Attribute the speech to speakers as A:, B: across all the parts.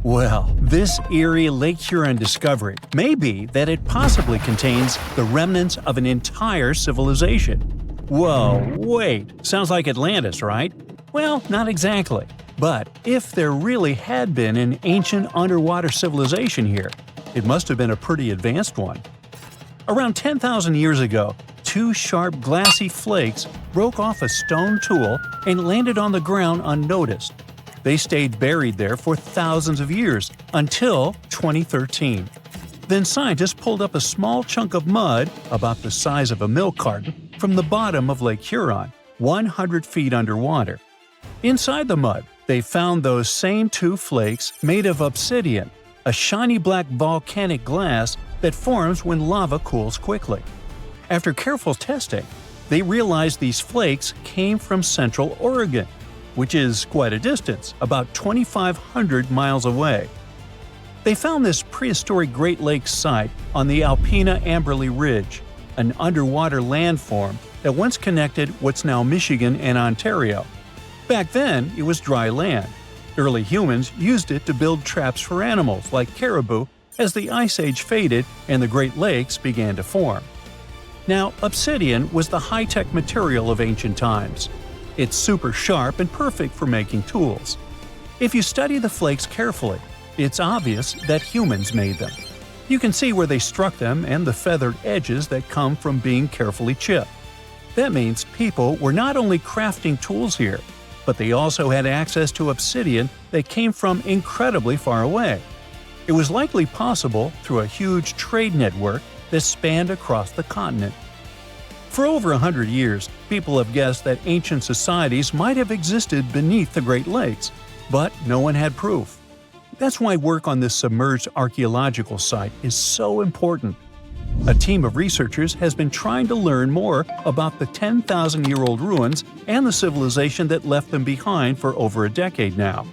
A: Well, this eerie Lake Huron discovery may be that it possibly contains the remnants of an entire civilization. Whoa, wait, sounds like Atlantis, right? Well, not exactly. But if there really had been an ancient underwater civilization here, it must have been a pretty advanced one. Around 10,000 years ago, two sharp glassy flakes broke off a stone tool and landed on the ground unnoticed. They stayed buried there for thousands of years, until 2013. Then scientists pulled up a small chunk of mud, about the size of a milk carton, from the bottom of Lake Huron, 100 feet underwater. Inside the mud, they found those same two flakes made of obsidian, a shiny black volcanic glass that forms when lava cools quickly. After careful testing, they realized these flakes came from Central Oregon, which is quite a distance, about 2,500 miles away. They found this prehistoric Great Lakes site on the Alpena Amberley Ridge, an underwater landform that once connected what's now Michigan and Ontario. Back then, it was dry land. Early humans used it to build traps for animals like caribou as the Ice Age faded and the Great Lakes began to form. Now, obsidian was the high-tech material of ancient times. It's super sharp and perfect for making tools. If you study the flakes carefully, it's obvious that humans made them. You can see where they struck them and the feathered edges that come from being carefully chipped. That means people were not only crafting tools here, but they also had access to obsidian that came from incredibly far away. It was likely possible through a huge trade network that spanned across the continent. For over 100 years, people have guessed that ancient societies might have existed beneath the Great Lakes, but no one had proof. That's why work on this submerged archaeological site is so important. A team of researchers has been trying to learn more about the 10,000-year-old ruins and the civilization that left them behind for over a decade now.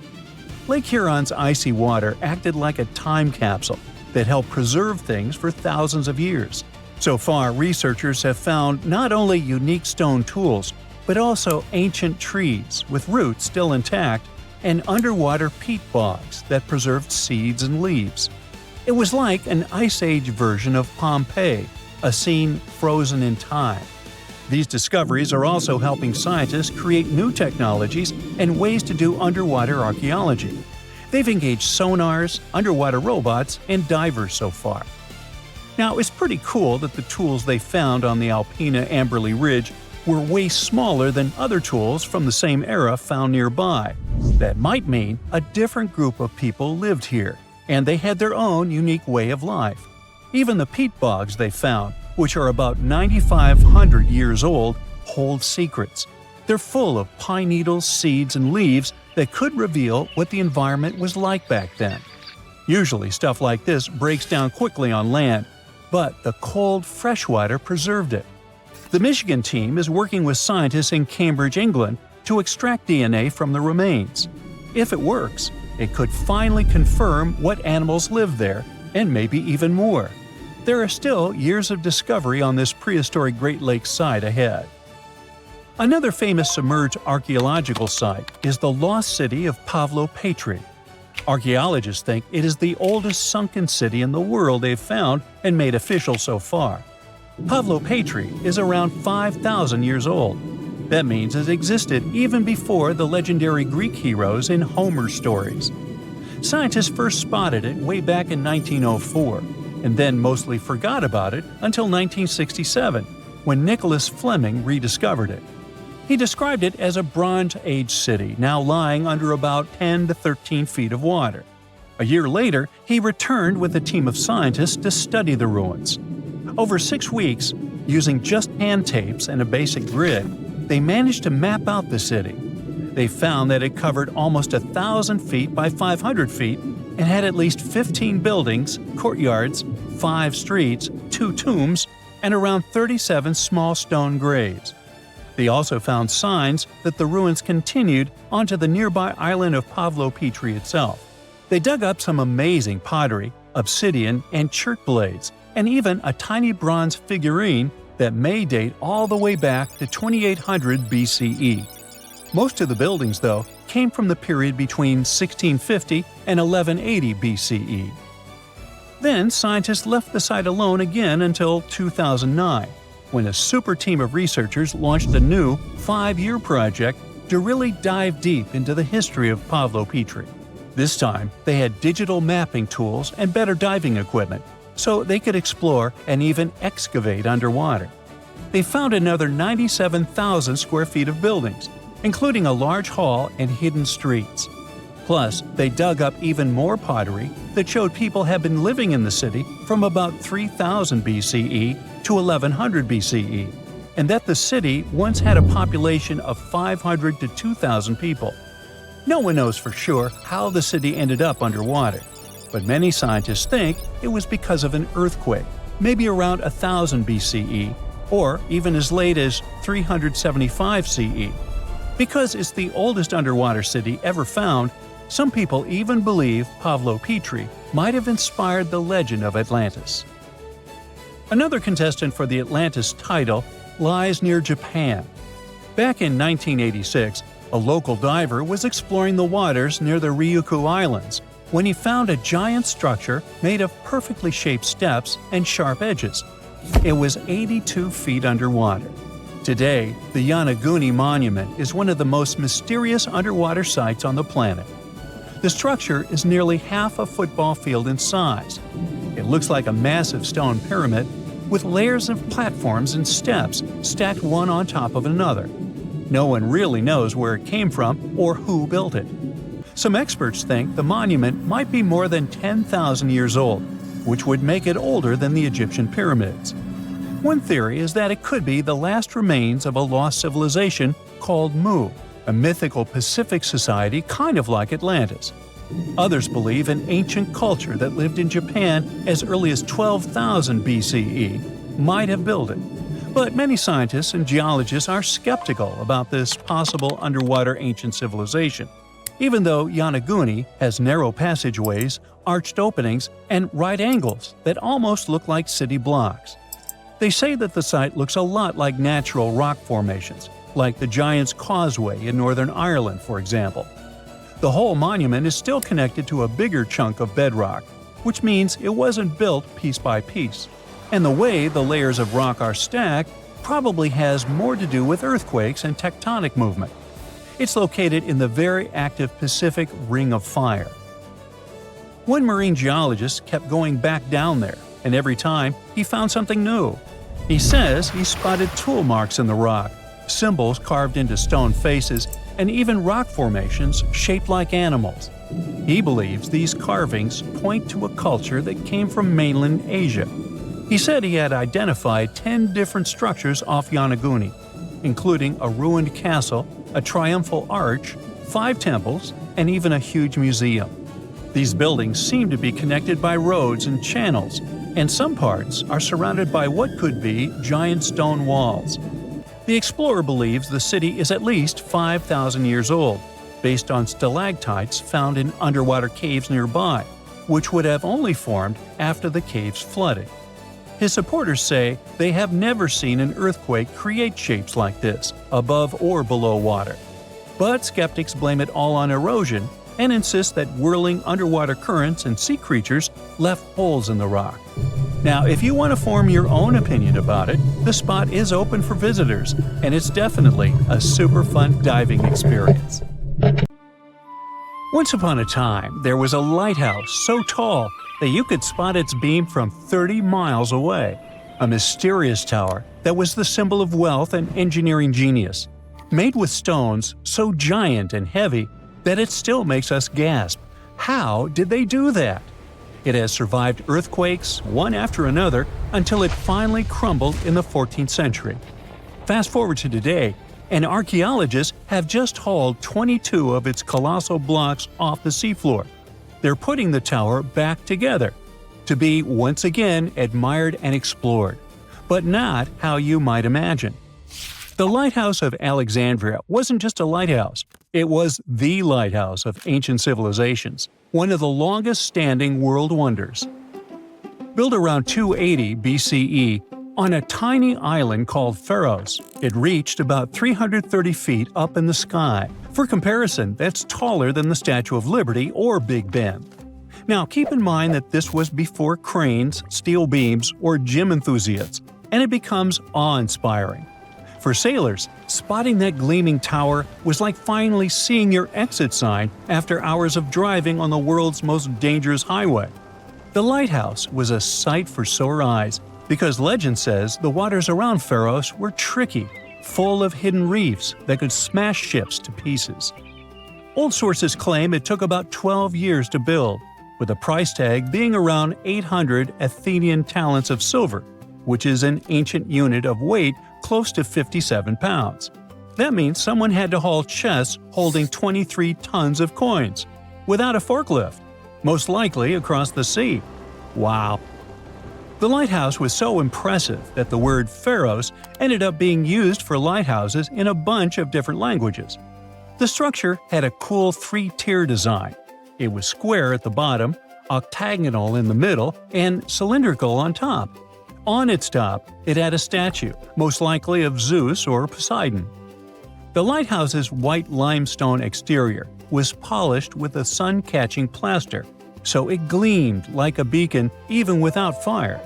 A: Lake Huron's icy water acted like a time capsule that helped preserve things for thousands of years. So far, researchers have found not only unique stone tools, but also ancient trees with roots still intact and underwater peat bogs that preserved seeds and leaves. It was like an Ice Age version of Pompeii, a scene frozen in time. These discoveries are also helping scientists create new technologies and ways to do underwater archaeology. They've engaged sonars, underwater robots, and divers so far. Now, it's pretty cool that the tools they found on the Alpena Amberley Ridge were way smaller than other tools from the same era found nearby. That might mean a different group of people lived here, and they had their own unique way of life. Even the peat bogs they found, which are about 9,500 years old, hold secrets. They're full of pine needles, seeds, and leaves that could reveal what the environment was like back then. Usually stuff like this breaks down quickly on land, but the cold freshwater preserved it. The Michigan team is working with scientists in Cambridge, England, to extract DNA from the remains. If it works, it could finally confirm what animals lived there, and maybe even more. There are still years of discovery on this prehistoric Great Lakes site ahead. Another famous submerged archaeological site is the lost city of Pavlopetri. Archaeologists think it is the oldest sunken city in the world they've found and made official so far. Pavlopetri is around 5,000 years old. That means it existed even before the legendary Greek heroes in Homer's stories. Scientists first spotted it way back in 1904, and then mostly forgot about it until 1967, when Nicholas Fleming rediscovered it. He described it as a Bronze Age city now lying under about 10 to 13 feet of water. A year later, he returned with a team of scientists to study the ruins. Over 6 weeks, using just hand tapes and a basic grid, they managed to map out the city. They found that it covered almost 1,000 feet by 500 feet and had at least 15 buildings, courtyards, 5 streets, 2 tombs, and around 37 small stone graves. They also found signs that the ruins continued onto the nearby island of Pavlopetri itself. They dug up some amazing pottery, obsidian, and chert blades, and even a tiny bronze figurine that may date all the way back to 2800 BCE. Most of the buildings, though, came from the period between 1650 and 1180 BCE. Then scientists left the site alone again until 2009, when a super team of researchers launched a new 5-year project to really dive deep into the history of Pavlopetri. This time, they had digital mapping tools and better diving equipment, so they could explore and even excavate underwater. They found another 97,000 square feet of buildings, including a large hall and hidden streets. Plus, they dug up even more pottery that showed people had been living in the city from about 3000 BCE to 1100 BCE, and that the city once had a population of 500 to 2,000 people. No one knows for sure how the city ended up underwater, but many scientists think it was because of an earthquake, maybe around 1000 BCE, or even as late as 375 CE. Because it's the oldest underwater city ever found, some people even believe Pavlopetri might have inspired the legend of Atlantis. Another contestant for the Atlantis title lies near Japan. Back in 1986, a local diver was exploring the waters near the Ryukyu Islands when he found a giant structure made of perfectly shaped steps and sharp edges. It was 82 feet underwater. Today, the Yonaguni Monument is one of the most mysterious underwater sites on the planet. The structure is nearly half a football field in size. It looks like a massive stone pyramid with layers of platforms and steps stacked one on top of another. No one really knows where it came from or who built it. Some experts think the monument might be more than 10,000 years old, which would make it older than the Egyptian pyramids. One theory is that it could be the last remains of a lost civilization called Mu, a mythical Pacific society kind of like Atlantis. Others believe an ancient culture that lived in Japan as early as 12,000 BCE might have built it. But many scientists and geologists are skeptical about this possible underwater ancient civilization, even though Yonaguni has narrow passageways, arched openings, and right angles that almost look like city blocks. They say that the site looks a lot like natural rock formations, like the Giant's Causeway in Northern Ireland, for example. The whole monument is still connected to a bigger chunk of bedrock, which means it wasn't built piece by piece. And the way the layers of rock are stacked probably has more to do with earthquakes and tectonic movement. It's located in the very active Pacific Ring of Fire. One marine geologist kept going back down there, and every time he found something new. He says he spotted tool marks in the rock, symbols carved into stone faces, and even rock formations shaped like animals. He believes these carvings point to a culture that came from mainland Asia. He said he had identified 10 different structures off Yonaguni, including a ruined castle, a triumphal arch, 5 temples, and even a huge museum. These buildings seem to be connected by roads and channels, and some parts are surrounded by what could be giant stone walls. The explorer believes the city is at least 5,000 years old, based on stalactites found in underwater caves nearby, which would have only formed after the caves flooded. His supporters say they have never seen an earthquake create shapes like this, above or below water. But skeptics blame it all on erosion and insist that whirling underwater currents and sea creatures left holes in the rock. Now, if you want to form your own opinion about it, the spot is open for visitors, and it's definitely a super fun diving experience. Once upon a time, there was a lighthouse so tall that you could spot its beam from 30 miles away. A mysterious tower that was the symbol of wealth and engineering genius, made with stones so giant and heavy that it still makes us gasp. How did they do that? It has survived earthquakes, one after another, until it finally crumbled in the 14th century. Fast forward to today, and archaeologists have just hauled 22 of its colossal blocks off the seafloor. They're putting the tower back together, to be once again admired and explored, but not how you might imagine. The Lighthouse of Alexandria wasn't just a lighthouse, it was the lighthouse of ancient civilizations, one of the longest-standing world wonders. Built around 280 BCE, On a tiny island called Pharos, it reached about 330 feet up in the sky. For comparison, that's taller than the Statue of Liberty or Big Ben. Now keep in mind that this was before cranes, steel beams, or gym enthusiasts, and it becomes awe-inspiring. For sailors, spotting that gleaming tower was like finally seeing your exit sign after hours of driving on the world's most dangerous highway. The lighthouse was a sight for sore eyes because legend says the waters around Pharos were tricky, full of hidden reefs that could smash ships to pieces. Old sources claim it took about 12 years to build, with the price tag being around 800 Athenian talents of silver, which is an ancient unit of weight close to 57 pounds. That means someone had to haul chests holding 23 tons of coins, without a forklift, most likely across the sea. Wow! The lighthouse was so impressive that the word Pharos ended up being used for lighthouses in a bunch of different languages. The structure had a cool three-tier design. It was square at the bottom, octagonal in the middle, and cylindrical on top. On its top, it had a statue, most likely of Zeus or Poseidon. The lighthouse's white limestone exterior was polished with a sun-catching plaster, so it gleamed like a beacon even without fire.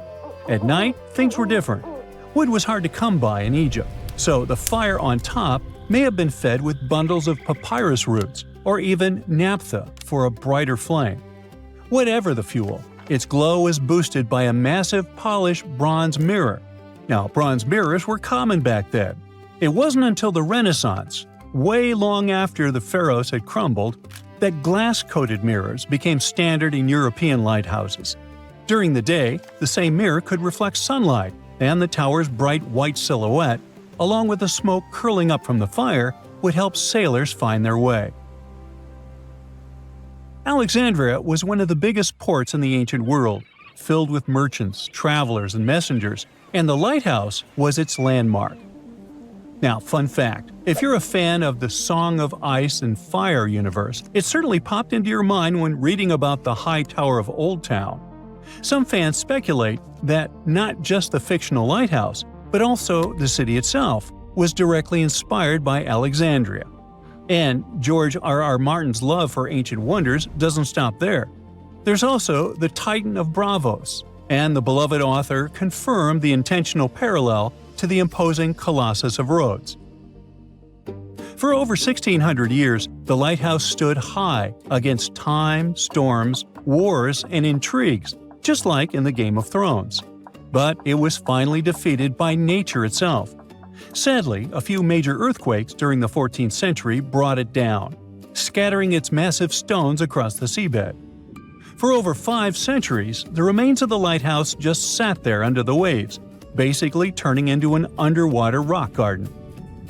A: At night, things were different. Wood was hard to come by in Egypt, so the fire on top may have been fed with bundles of papyrus roots or even naphtha for a brighter flame. Whatever the fuel, its glow was boosted by a massive polished bronze mirror. Now, bronze mirrors were common back then. It wasn't until the Renaissance, way long after the Pharos had crumbled, that glass-coated mirrors became standard in European lighthouses. During the day, the same mirror could reflect sunlight, and the tower's bright white silhouette, along with the smoke curling up from the fire, would help sailors find their way. Alexandria was one of the biggest ports in the ancient world, filled with merchants, travelers, and messengers, and the lighthouse was its landmark. Now, fun fact, if you're a fan of the Song of Ice and Fire universe, it certainly popped into your mind when reading about the High Tower of Old Town. Some fans speculate that not just the fictional lighthouse, but also the city itself, was directly inspired by Alexandria. And George R.R. Martin's love for ancient wonders doesn't stop there. There's also the Titan of Bravos, and the beloved author confirmed the intentional parallel to the imposing Colossus of Rhodes. For over 1,600 years, the lighthouse stood high against time, storms, wars, and intrigues, just like in the Game of Thrones. But it was finally defeated by nature itself. Sadly, a few major earthquakes during the 14th century brought it down, scattering its massive stones across the seabed. For over 5 centuries, the remains of the lighthouse just sat there under the waves, basically turning into an underwater rock garden.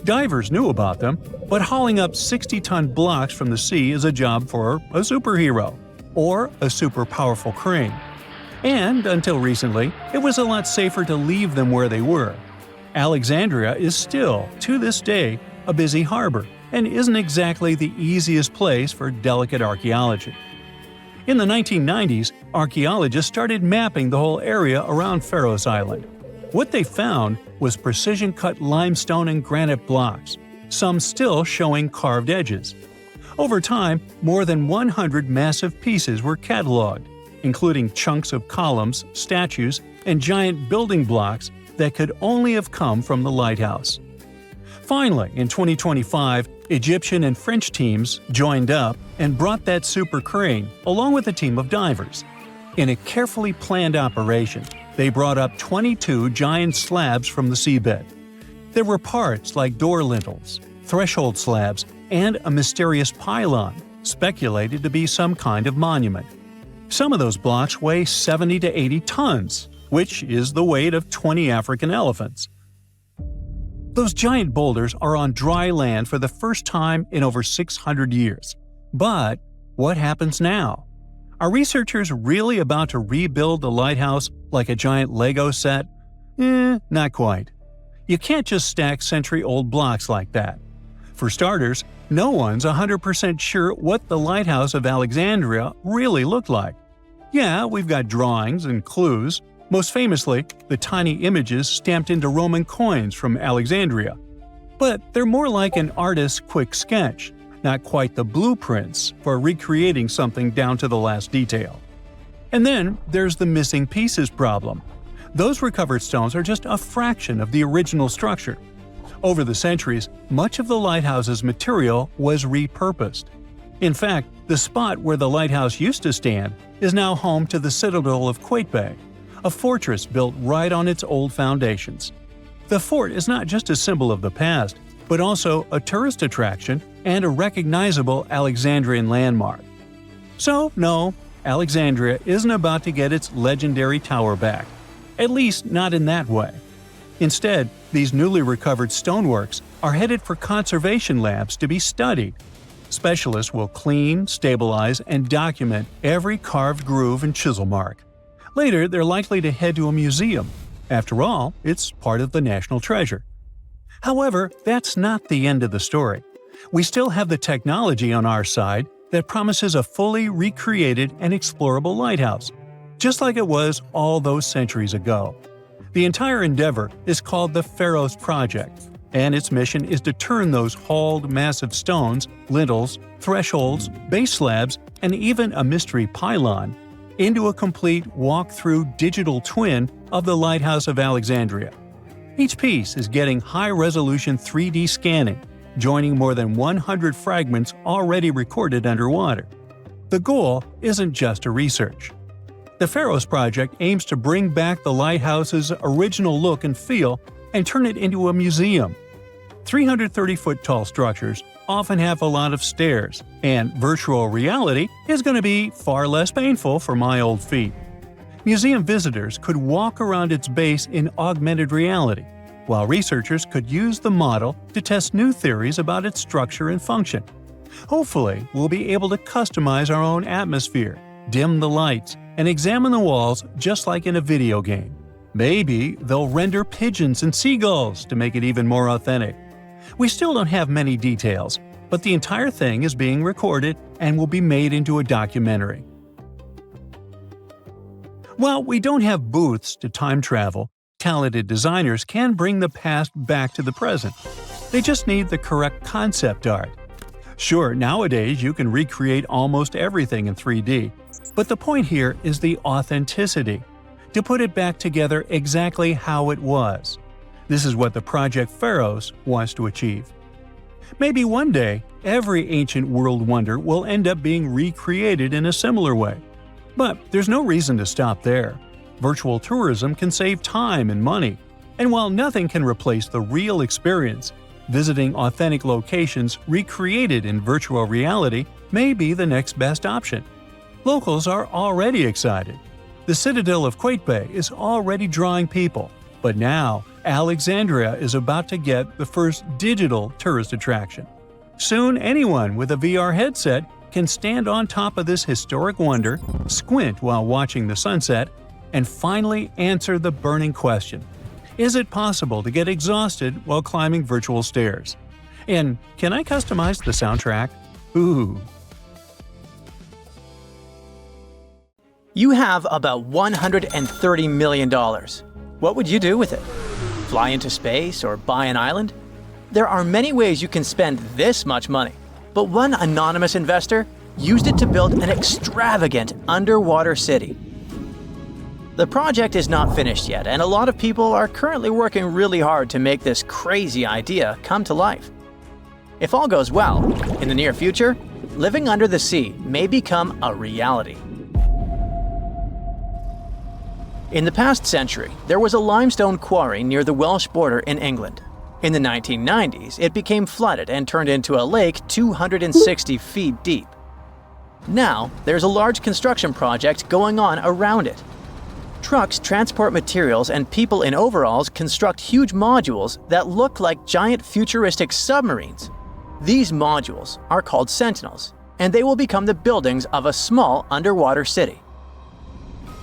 A: Divers knew about them, but hauling up 60-ton blocks from the sea is a job for a superhero, or a super powerful crane. And, until recently, it was a lot safer to leave them where they were. Alexandria is still, to this day, a busy harbor, and isn't exactly the easiest place for delicate archaeology. In the 1990s, archaeologists started mapping the whole area around Pharos Island. What they found was precision-cut limestone and granite blocks, some still showing carved edges. Over time, more than 100 massive pieces were cataloged, including chunks of columns, statues, and giant building blocks that could only have come from the lighthouse. Finally, in 2025, Egyptian and French teams joined up and brought that super crane along with a team of divers. In a carefully planned operation, they brought up 22 giant slabs from the seabed. There were parts like door lintels, threshold slabs, and a mysterious pylon, speculated to be some kind of monument. Some of those blocks weigh 70 to 80 tons, which is the weight of 20 African elephants. Those giant boulders are on dry land for the first time in over 600 years. But what happens now? Are researchers really about to rebuild the lighthouse like a giant Lego set? Not quite. You can't just stack century-old blocks like that. For starters, no one's 100% sure what the Lighthouse of Alexandria really looked like. Yeah, we've got drawings and clues, Most famously, the tiny images stamped into Roman coins from Alexandria. But they're more like an artist's quick sketch, not quite the blueprints for recreating something down to the last detail. And then there's the missing pieces problem. Those recovered stones are just a fraction of the original structure. Over the centuries, much of the lighthouse's material was repurposed. In fact, the spot where the lighthouse used to stand is now home to the citadel of Qaitbay, a fortress built right on its old foundations. The fort is not just a symbol of the past, but also a tourist attraction and a recognizable Alexandrian landmark. So, no, Alexandria isn't about to get its legendary tower back. At least not in that way. Instead, these newly recovered stoneworks are headed for conservation labs to be studied. Specialists will clean, stabilize, and document every carved groove and chisel mark. Later, they're likely to head to a museum. After all, it's part of the national treasure. However, that's not the end of the story. We still have the technology on our side that promises a fully recreated and explorable lighthouse, just like it was all those centuries ago. The entire endeavor is called the Pharos Project, and its mission is to turn those hauled massive stones, lintels, thresholds, base slabs, and even a mystery pylon into a complete walk-through digital twin of the Lighthouse of Alexandria. Each piece is getting high-resolution 3D scanning, joining more than 100 fragments already recorded underwater. The goal isn't just a research. The Pharos Project aims to bring back the lighthouse's original look and feel and turn it into a museum. 330-foot-tall structures often have a lot of stairs, and virtual reality is going to be far less painful for my old feet. Museum visitors could walk around its base in augmented reality, while researchers could use the model to test new theories about its structure and function. Hopefully, we'll be able to customize our own atmosphere, dim the lights, and examine the walls just like in a video game. Maybe they'll render pigeons and seagulls to make it even more authentic. We still don't have many details, but the entire thing is being recorded and will be made into a documentary. While we don't have booths to time travel, talented designers can bring the past back to the present. They just need the correct concept art. Sure, nowadays you can recreate almost everything in 3D, but the point here is the authenticity, to put it back together exactly how it was. This is what the Project Pharos wants to achieve. Maybe one day, every ancient world wonder will end up being recreated in a similar way. But there's no reason to stop there. Virtual tourism can save time and money, and while nothing can replace the real experience, visiting authentic locations recreated in virtual reality may be the next best option. Locals are already excited. The citadel of Qaitbay is already drawing people, but now Alexandria is about to get the first digital tourist attraction. Soon anyone with a VR headset can stand on top of this historic wonder, squint while watching the sunset, and finally answer the burning question: is it possible to get exhausted while climbing virtual stairs? And can I customize the soundtrack? Ooh.
B: You have about $130 million. What would you do with it? Fly into space or buy an island? There are many ways you can spend this much money, but one anonymous investor used it to build an extravagant underwater city. The project is not finished yet, and a lot of people are currently working really hard to make this crazy idea come to life. If all goes well, in the near future, living under the sea may become a reality. In the past century, there was a limestone quarry near the Welsh border in England. In the 1990s, it became flooded and turned into a lake 260 feet deep. Now, there's a large construction project going on around it. Trucks transport materials and people in overalls construct huge modules that look like giant futuristic submarines. These modules are called sentinels, and they will become the buildings of a small underwater city.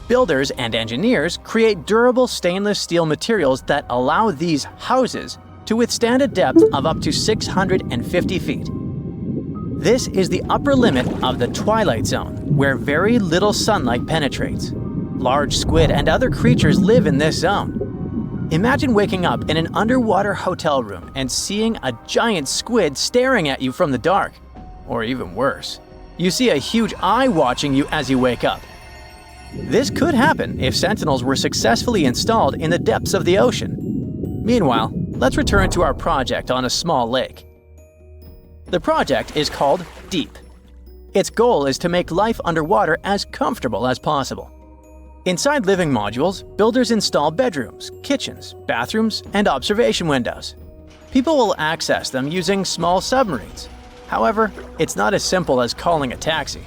B: Builders and engineers create durable stainless steel materials that allow these houses to withstand a depth of up to 650 feet. This is the upper limit of the twilight zone, where very little sunlight penetrates. Large squid and other creatures live in this zone. Imagine waking up in an underwater hotel room and seeing a giant squid staring at you from the dark. Or even worse, you see a huge eye watching you as you wake up. This could happen if sentinels were successfully installed in the depths of the ocean. Meanwhile, let's return to our project on a small lake. The project is called Deep. Its goal is to make life underwater as comfortable as possible. Inside living modules, builders install bedrooms, kitchens, bathrooms, and observation windows. People will access them using small submarines. However, it's not as simple as calling a taxi.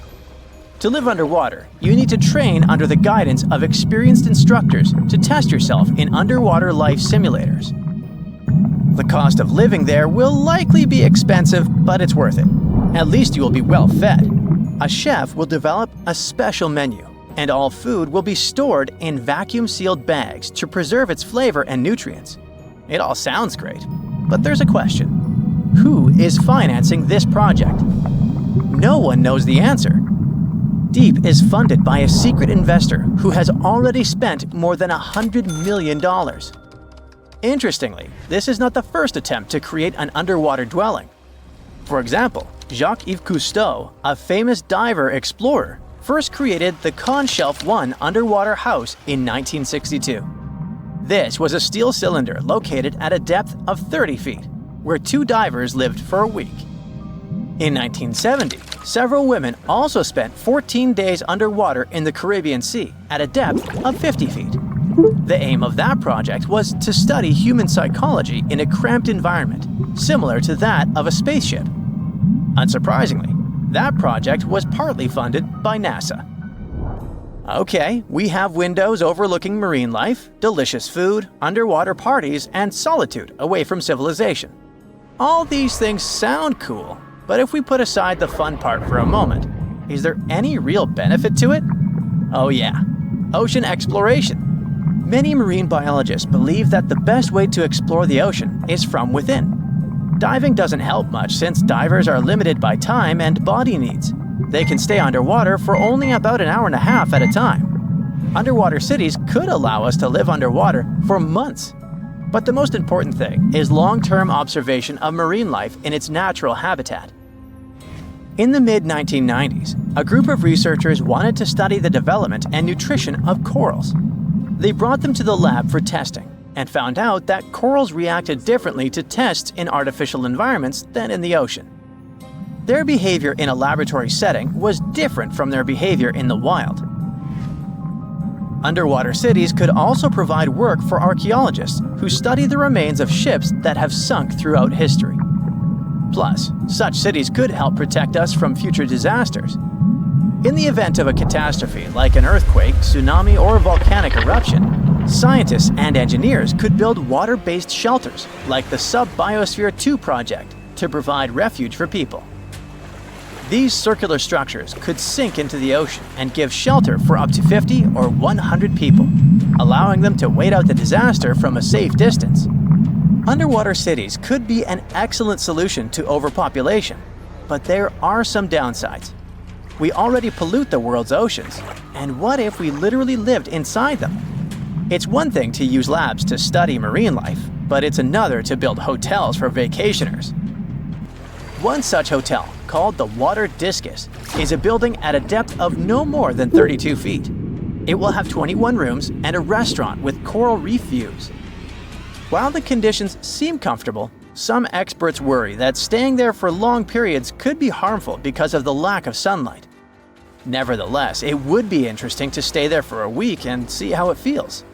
B: To live underwater, you need to train under the guidance of experienced instructors to test yourself in underwater life simulators. The cost of living there will likely be expensive, but it's worth it. At least you will be well fed. A chef will develop a special menu, and all food will be stored in vacuum-sealed bags to preserve its flavor and nutrients. It all sounds great, but there's a question. Who is financing this project? No one knows the answer. Deep is funded by a secret investor who has already spent more than $100 million. Interestingly, this is not the first attempt to create an underwater dwelling. For example, Jacques-Yves Cousteau, a famous diver explorer, first created the Conshelf 1 underwater house in 1962. This was a steel cylinder located at a depth of 30 feet, where 2 divers lived for a week. In 1970, several women also spent 14 days underwater in the Caribbean Sea at a depth of 50 feet. The aim of that project was to study human psychology in a cramped environment, similar to that of a spaceship. Unsurprisingly, that project was partly funded by NASA. Okay, we have windows overlooking marine life, delicious food, underwater parties, and solitude away from civilization. All these things sound cool, but if we put aside the fun part for a moment, is there any real benefit to it? Oh yeah, ocean exploration. Many marine biologists believe that the best way to explore the ocean is from within. Diving doesn't help much since divers are limited by time and body needs. They can stay underwater for only about an hour and a half at a time. Underwater cities could allow us to live underwater for months. But the most important thing is long-term observation of marine life in its natural habitat. In the mid-1990s, a group of researchers wanted to study the development and nutrition of corals. They brought them to the lab for testing and found out that corals reacted differently to tests in artificial environments than in the ocean. Their behavior in a laboratory setting was different from their behavior in the wild. Underwater cities could also provide work for archaeologists who study the remains of ships that have sunk throughout history. Plus, such cities could help protect us from future disasters. In the event of a catastrophe like an earthquake, tsunami, or volcanic eruption, scientists and engineers could build water-based shelters like the Sub-Biosphere 2 project to provide refuge for people. These circular structures could sink into the ocean and give shelter for up to 50 or 100 people, allowing them to wait out the disaster from a safe distance. Underwater cities could be an excellent solution to overpopulation, but there are some downsides. We already pollute the world's oceans, and what if we literally lived inside them? It's one thing to use labs to study marine life, but it's another to build hotels for vacationers. One such hotel, called the Water Discus, is a building at a depth of no more than 32 feet. It will have 21 rooms and a restaurant with coral reef views. While the conditions seem comfortable, some experts worry that staying there for long periods could be harmful because of the lack of sunlight. Nevertheless, it would be interesting to stay there for a week and see how it feels.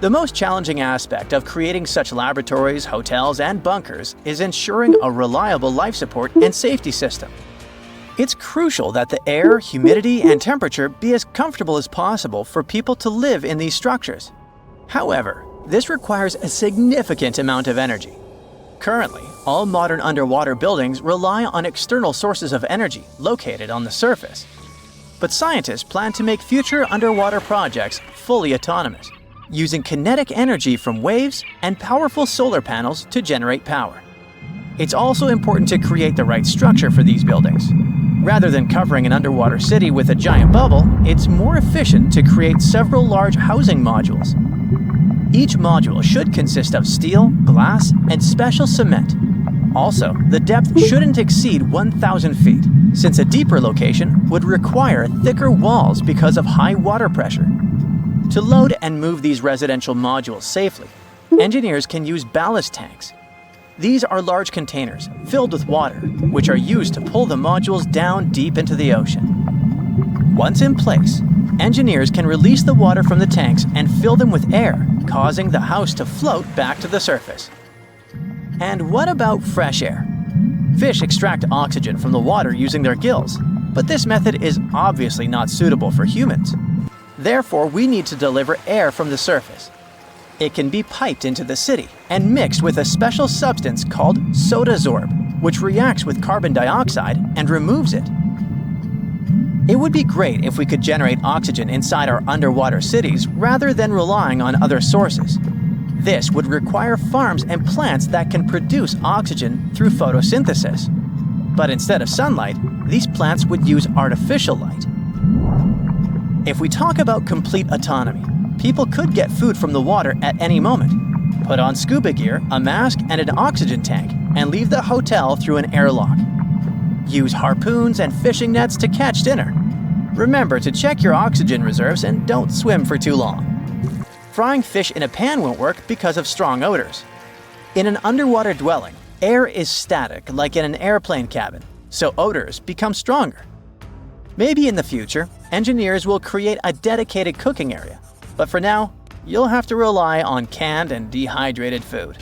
B: The most challenging aspect of creating such laboratories, hotels, and bunkers is ensuring a reliable life support and safety system. It's crucial that the air, humidity, and temperature be as comfortable as possible for people to live in these structures. However, this requires a significant amount of energy. Currently, all modern underwater buildings rely on external sources of energy located on the surface. But scientists plan to make future underwater projects fully autonomous, using kinetic energy from waves and powerful solar panels to generate power. It's also important to create the right structure for these buildings. Rather than covering an underwater city with a giant bubble, it's more efficient to create several large housing modules. Each module should consist of steel, glass, and special cement. Also, the depth shouldn't exceed 1,000 feet, since a deeper location would require thicker walls because of high water pressure. To load and move these residential modules safely, engineers can use ballast tanks. These are large containers filled with water, which are used to pull the modules down deep into the ocean. Once in place, engineers can release the water from the tanks and fill them with air, causing the house to float back to the surface. And what about fresh air? Fish extract oxygen from the water using their gills, but this method is obviously not suitable for humans. Therefore, we need to deliver air from the surface. It can be piped into the city and mixed with a special substance called sodasorb, which reacts with carbon dioxide and removes it. It would be great if we could generate oxygen inside our underwater cities rather than relying on other sources. This would require farms and plants that can produce oxygen through photosynthesis. But instead of sunlight, these plants would use artificial light. If we talk about complete autonomy, people could get food from the water at any moment, put on scuba gear, a mask, and an oxygen tank, and leave the hotel through an airlock. Use harpoons and fishing nets to catch dinner. Remember to check your oxygen reserves and don't swim for too long. Frying fish in a pan won't work because of strong odors. In an underwater dwelling, air is static like in an airplane cabin, so odors become stronger. Maybe in the future, engineers will create a dedicated cooking area, but for now, you'll have to rely on canned and dehydrated food.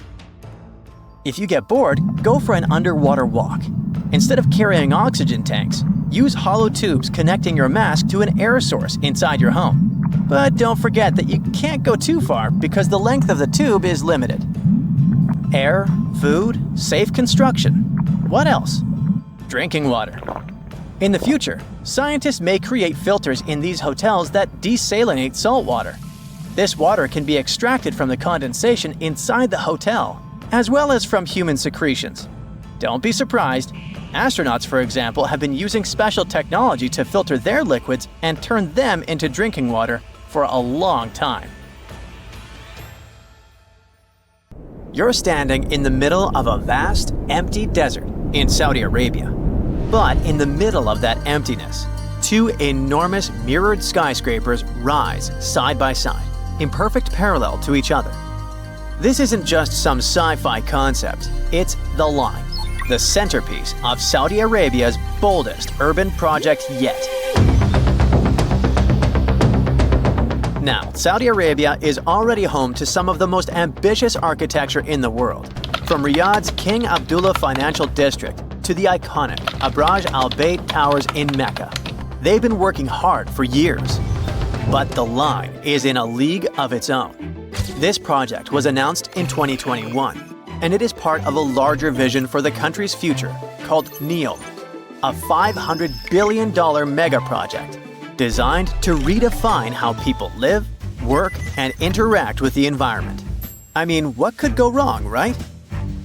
B: If you get bored, go for an underwater walk. Instead of carrying oxygen tanks, use hollow tubes connecting your mask to an air source inside your home. But don't forget that you can't go too far because the length of the tube is limited. Air, food, safe construction. What else? Drinking water. In the future, scientists may create filters in these hotels that desalinate salt water. This water can be extracted from the condensation inside the hotel, as well as from human secretions. Don't be surprised. Astronauts, for example, have been using special technology to filter their liquids and turn them into drinking water for a long time. You're standing in the middle of a vast, empty desert in Saudi Arabia. But in the middle of that emptiness, two enormous mirrored skyscrapers rise side by side, in perfect parallel to each other. This isn't just some sci-fi concept, it's the Line, the centerpiece of Saudi Arabia's boldest urban project yet. Now, Saudi Arabia is already home to some of the most ambitious architecture in the world, from Riyadh's King Abdullah Financial District to the iconic Abraj Al Bayt Towers in Mecca. They've been working hard for years. But the Line is in a league of its own. This project was announced in 2021, and it is part of a larger vision for the country's future called NEOM, a $500 billion mega project designed to redefine how people live, work, and interact with the environment. I mean, what could go wrong, right?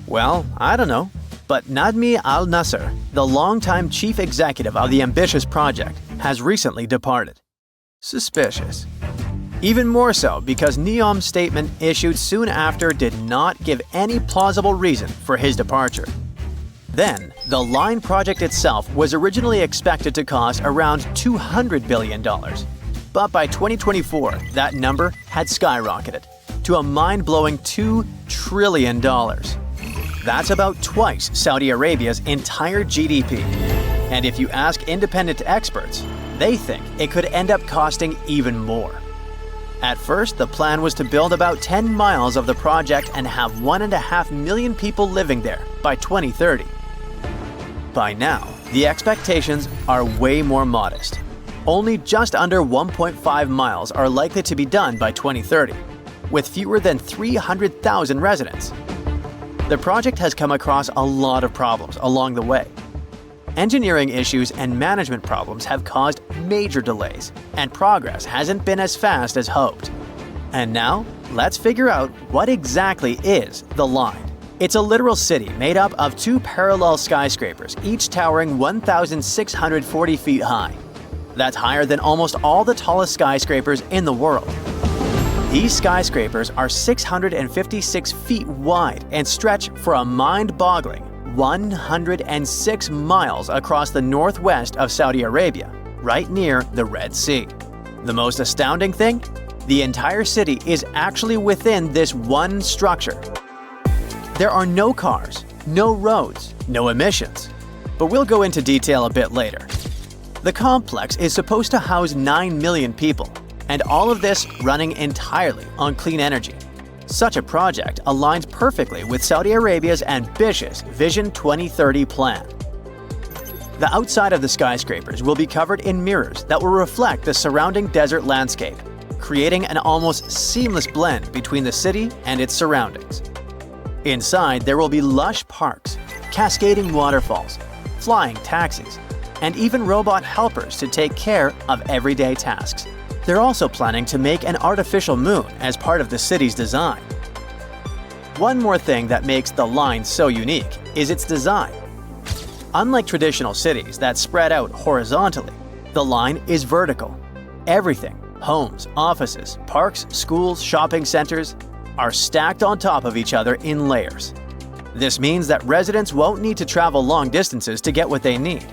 B: Well, I don't know. But Nadmi Al Nasser, the longtime chief executive of the ambitious project, has recently departed. Suspicious. Even more so because NEOM's statement issued soon after did not give any plausible reason for his departure. Then, the Line project itself was originally expected to cost around $200 billion. But by 2024, that number had skyrocketed to a mind-blowing $2 trillion. That's about twice Saudi Arabia's entire GDP. And if you ask independent experts, they think it could end up costing even more. At first, the plan was to build about 10 miles of the project and have 1.5 million people living there by 2030. By now, the expectations are way more modest. Only just under 1.5 miles are likely to be done by 2030, with fewer than 300,000 residents. The project has come across a lot of problems along the way. Engineering issues and management problems have caused major delays, and progress hasn't been as fast as hoped. And now, let's figure out what exactly is the Line. It's a literal city made up of two parallel skyscrapers, each towering 1,640 feet high. That's higher than almost all the tallest skyscrapers in the world. These skyscrapers are 656 feet wide and stretch for a mind-boggling 106 miles across the northwest of Saudi Arabia, right near the Red Sea. The most astounding thing? The entire city is actually within this one structure. There are no cars, no roads, no emissions. But we'll go into detail a bit later. The complex is supposed to house 9 million people, and all of this running entirely on clean energy. Such a project aligns perfectly with Saudi Arabia's ambitious Vision 2030 plan. The outside of the skyscrapers will be covered in mirrors that will reflect the surrounding desert landscape, creating an almost seamless blend between the city and its surroundings. Inside, there will be lush parks, cascading waterfalls, flying taxis, and even robot helpers to take care of everyday tasks. They're also planning to make an artificial moon as part of the city's design. One more thing that makes the line so unique is its design. Unlike traditional cities that spread out horizontally, the line is vertical. Everything, homes, offices, parks, schools, shopping centers, are stacked on top of each other in layers. This means that residents won't need to travel long distances to get what they need.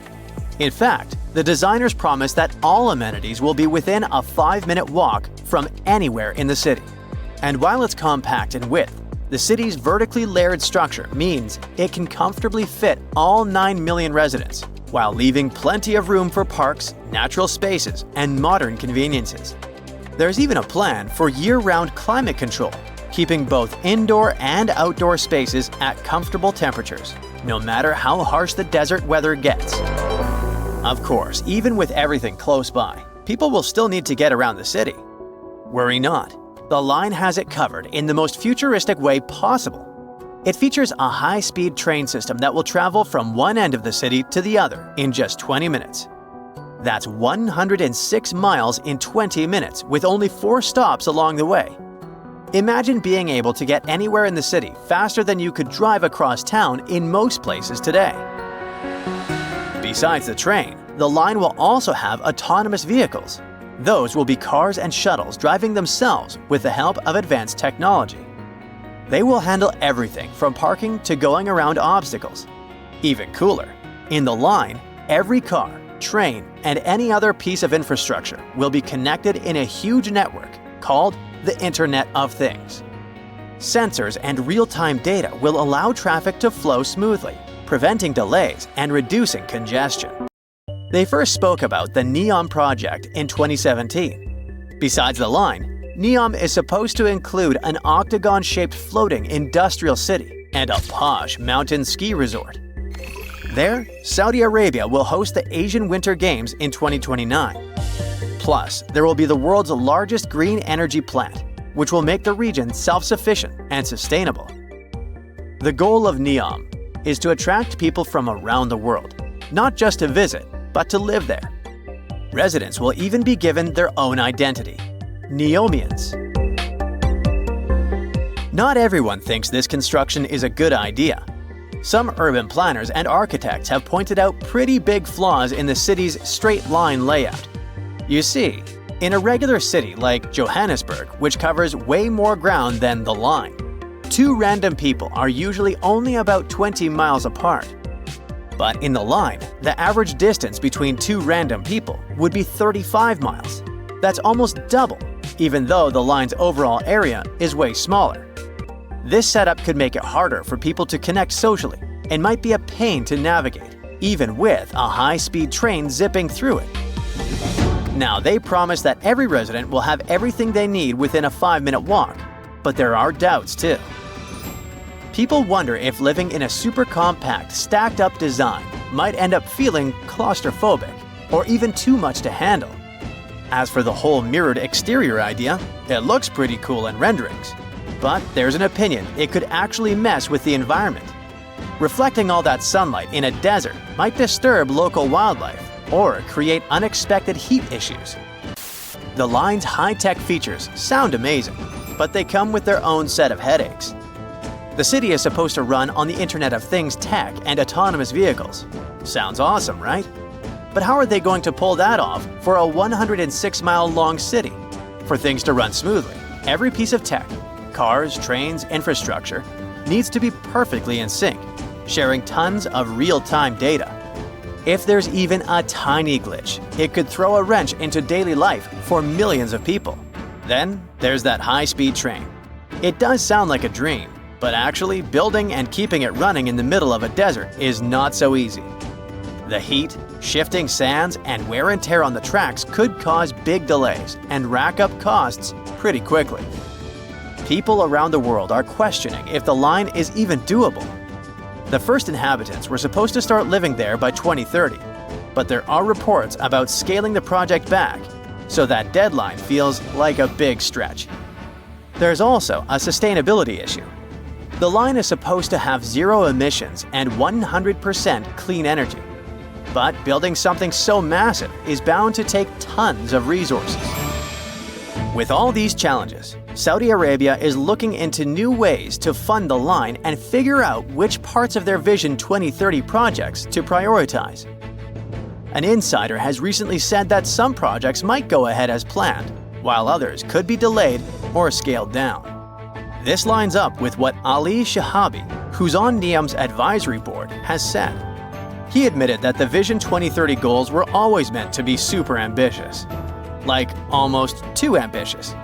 B: In fact, the designers promise that all amenities will be within a 5-minute walk from anywhere in the city. And while it's compact in width, the city's vertically layered structure means it can comfortably fit all 9 million residents, while leaving plenty of room for parks, natural spaces, and modern conveniences. There's even a plan for year-round climate control, keeping both indoor and outdoor spaces at comfortable temperatures, no matter how harsh the desert weather gets. Of course, even with everything close by, people will still need to get around the city. Worry not, the line has it covered in the most futuristic way possible. It features a high-speed train system that will travel from one end of the city to the other in just 20 minutes. That's 106 miles in 20 minutes with only 4 stops along the way. Imagine being able to get anywhere in the city faster than you could drive across town in most places today. Besides the train, the line will also have autonomous vehicles. Those will be cars and shuttles driving themselves with the help of advanced technology. They will handle everything from parking to going around obstacles. Even cooler, in the line, every car, train, and any other piece of infrastructure will be connected in a huge network called the Internet of Things. Sensors and real-time data will allow traffic to flow smoothly, preventing delays and reducing congestion. They first spoke about the NEOM project in 2017. Besides the line, NEOM is supposed to include an octagon-shaped floating industrial city and a posh mountain ski resort. There, Saudi Arabia will host the Asian Winter Games in 2029. Plus, there will be the world's largest green energy plant, which will make the region self-sufficient and sustainable. The goal of NEOM is to attract people from around the world, not just to visit, but to live there. Residents will even be given their own identity, Neomians. Not everyone thinks this construction is a good idea. Some urban planners and architects have pointed out pretty big flaws in the city's straight-line layout. You see, in a regular city like Johannesburg, which covers way more ground than the line, 2 random people are usually only about 20 miles apart. But in the line, the average distance between 2 random people would be 35 miles. That's almost double, even though the line's overall area is way smaller. This setup could make it harder for people to connect socially and might be a pain to navigate, even with a high-speed train zipping through it. Now, they promise that every resident will have everything they need within a 5-minute walk, but there are doubts too. People wonder if living in a super compact, stacked-up design might end up feeling claustrophobic or even too much to handle. As for the whole mirrored exterior idea, it looks pretty cool in renderings. But there's an opinion it could actually mess with the environment. Reflecting all that sunlight in a desert might disturb local wildlife or create unexpected heat issues. The line's high-tech features sound amazing, but they come with their own set of headaches. The city is supposed to run on the Internet of Things tech and autonomous vehicles. Sounds awesome, right? But how are they going to pull that off for a 106-mile-long city? For things to run smoothly, every piece of tech, cars, trains, infrastructure, needs to be perfectly in sync, sharing tons of real-time data. If there's even a tiny glitch, it could throw a wrench into daily life for millions of people. Then there's that high-speed train. It does sound like a dream, but actually building and keeping it running in the middle of a desert is not so easy. The heat, shifting sands, and wear and tear on the tracks could cause big delays and rack up costs pretty quickly. People around the world are questioning if the line is even doable. The first inhabitants were supposed to start living there by 2030, but there are reports about scaling the project back, so that deadline feels like a big stretch. There's also a sustainability issue. The line is supposed to have zero emissions and 100% clean energy. But building something so massive is bound to take tons of resources. With all these challenges, Saudi Arabia is looking into new ways to fund the line and figure out which parts of their Vision 2030 projects to prioritize. An insider has recently said that some projects might go ahead as planned, while others could be delayed or scaled down. This lines up with what Ali Shahabi, who's on NEOM's advisory board, has said. He admitted that the Vision 2030 goals were always meant to be super ambitious, like almost too ambitious.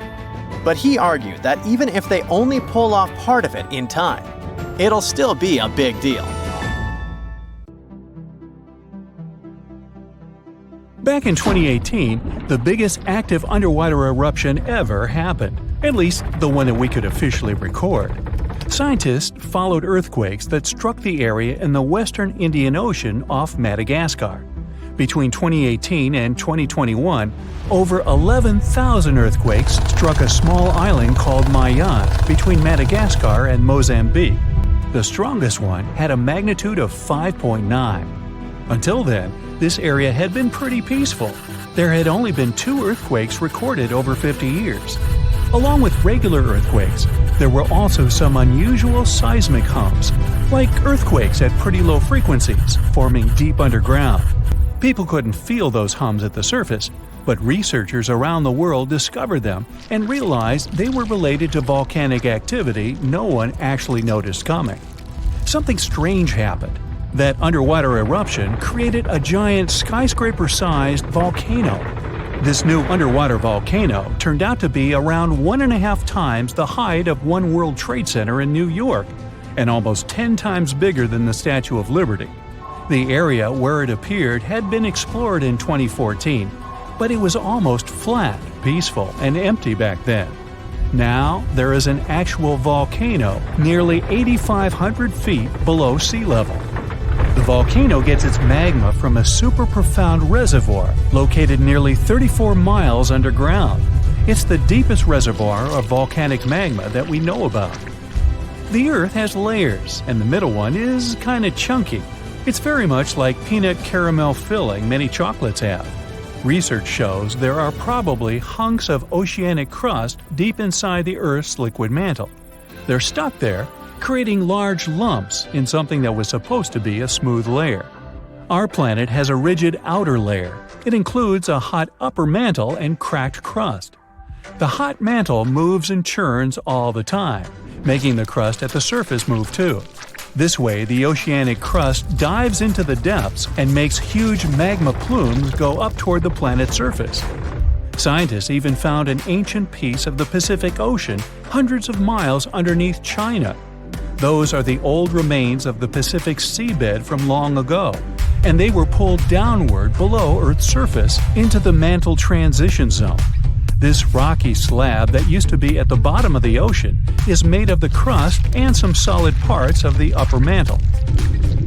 B: But he argued that even if they only pull off part of it in time, it'll still be a big deal.
A: Back in 2018, the biggest active underwater eruption ever happened, at least the one that we could officially record. Scientists followed earthquakes that struck the area in the western Indian Ocean off Madagascar. Between 2018 and 2021, over 11,000 earthquakes struck a small island called Mayan between Madagascar and Mozambique. The strongest one had a magnitude of 5.9. Until then, this area had been pretty peaceful. There had only been 2 earthquakes recorded over 50 years. Along with regular earthquakes, there were also some unusual seismic hums, like earthquakes at pretty low frequencies, forming deep underground. People couldn't feel those hums at the surface, but researchers around the world discovered them and realized they were related to volcanic activity no one actually noticed coming. Something strange happened. That underwater eruption created a giant skyscraper-sized volcano. This new underwater volcano turned out to be around 1.5 times the height of One World Trade Center in New York, and almost 10 times bigger than the Statue of Liberty. The area where it appeared had been explored in 2014, but it was almost flat, peaceful, and empty back then. Now, there is an actual volcano nearly 8,500 feet below sea level. The volcano gets its magma from a super profound reservoir located nearly 34 miles underground. It's the deepest reservoir of volcanic magma that we know about. The Earth has layers, and the middle one is kinda chunky. It's very much like peanut caramel filling many chocolates have. Research shows there are probably hunks of oceanic crust deep inside the Earth's liquid mantle. They're stuck there, creating large lumps in something that was supposed to be a smooth layer. Our planet has a rigid outer layer. It includes a hot upper mantle and cracked crust. The hot mantle moves and churns all the time, making the crust at the surface move too. This way, the oceanic crust dives into the depths and makes huge magma plumes go up toward the planet's surface. Scientists even found an ancient piece of the Pacific Ocean hundreds of miles underneath China. Those are the old remains of the Pacific seabed from long ago, and they were pulled downward below Earth's surface into the mantle transition zone. This rocky slab that used to be at the bottom of the ocean is made of the crust and some solid parts of the upper mantle.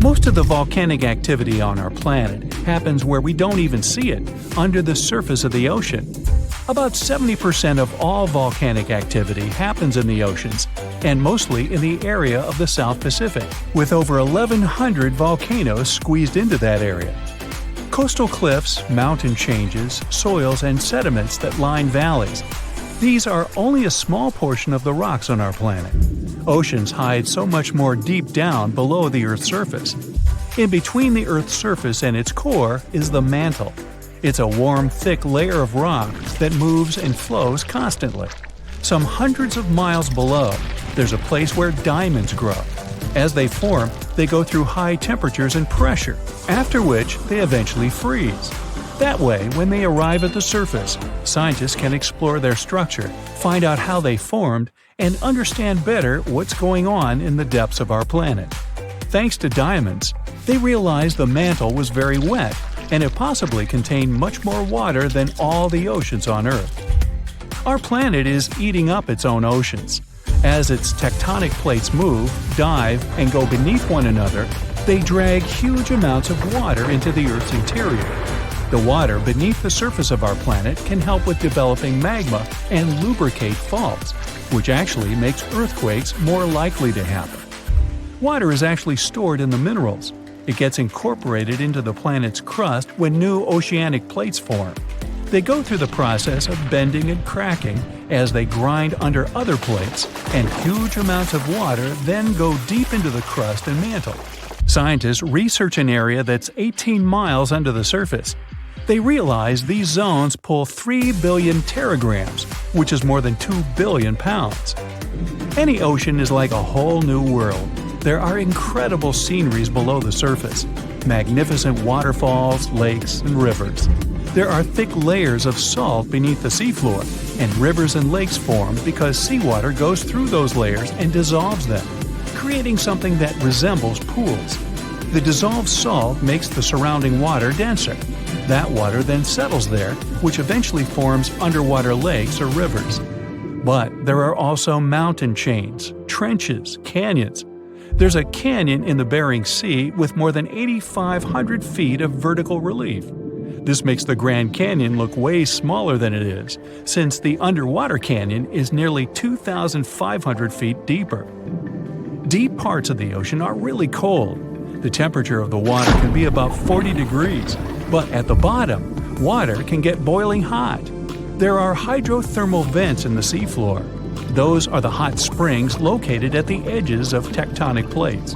A: Most of the volcanic activity on our planet happens where we don't even see it, under the surface of the ocean. About 70% of all volcanic activity happens in the oceans, and mostly in the area of the South Pacific, with over 1,100 volcanoes squeezed into that area. Coastal cliffs, mountain changes, soils, and sediments that line valleys. These are only a small portion of the rocks on our planet. Oceans hide so much more deep down below the Earth's surface. In between the Earth's surface and its core is the mantle. It's a warm, thick layer of rock that moves and flows constantly. Some hundreds of miles below, there's a place where diamonds grow. As they form, they go through high temperatures and pressure, after which they eventually freeze. That way, when they arrive at the surface, scientists can explore their structure, find out how they formed, and understand better what's going on in the depths of our planet. Thanks to diamonds, they realized the mantle was very wet, and it possibly contained much more water than all the oceans on Earth. Our planet is eating up its own oceans. As its tectonic plates move, dive, and go beneath one another, they drag huge amounts of water into the Earth's interior. The water beneath the surface of our planet can help with developing magma and lubricate faults, which actually makes earthquakes more likely to happen. Water is actually stored in the minerals. It gets incorporated into the planet's crust when new oceanic plates form. They go through the process of bending and cracking as they grind under other plates, and huge amounts of water then go deep into the crust and mantle. Scientists research an area that's 18 miles under the surface. They realize these zones pull 3 billion teragrams, which is more than 2 billion pounds. Any ocean is like a whole new world. There are incredible sceneries below the surface, magnificent waterfalls, lakes, and rivers. There are thick layers of salt beneath the seafloor, and rivers and lakes form because seawater goes through those layers and dissolves them, creating something that resembles pools. The dissolved salt makes the surrounding water denser. That water then settles there, which eventually forms underwater lakes or rivers. But there are also mountain chains, trenches, canyons. There's a canyon in the Bering Sea with more than 8,500 feet of vertical relief. This makes the Grand Canyon look way smaller than it is, since the underwater canyon is nearly 2,500 feet deeper. Deep parts of the ocean are really cold. The temperature of the water can be about 40 degrees, but at the bottom, water can get boiling hot. There are hydrothermal vents in the seafloor. Those are the hot springs located at the edges of tectonic plates.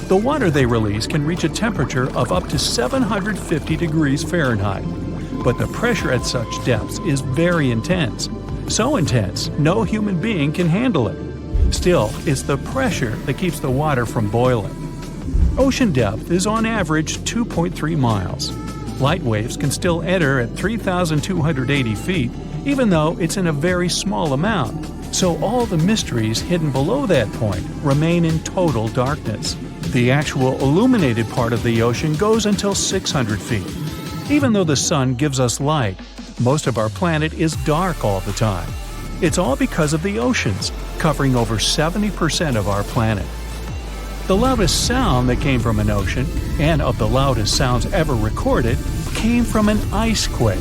A: The water they release can reach a temperature of up to 750 degrees Fahrenheit, but the pressure at such depths is very intense. So intense, no human being can handle it. Still, it's the pressure that keeps the water from boiling. Ocean depth is on average 2.3 miles. Light waves can still enter at 3,280 feet, even though it's in a very small amount. So all the mysteries hidden below that point remain in total darkness. The actual illuminated part of the ocean goes until 600 feet. Even though the sun gives us light, most of our planet is dark all the time. It's all because of the oceans, covering over 70% of our planet. The loudest sound that came from an ocean, and of the loudest sounds ever recorded, came from an ice quake.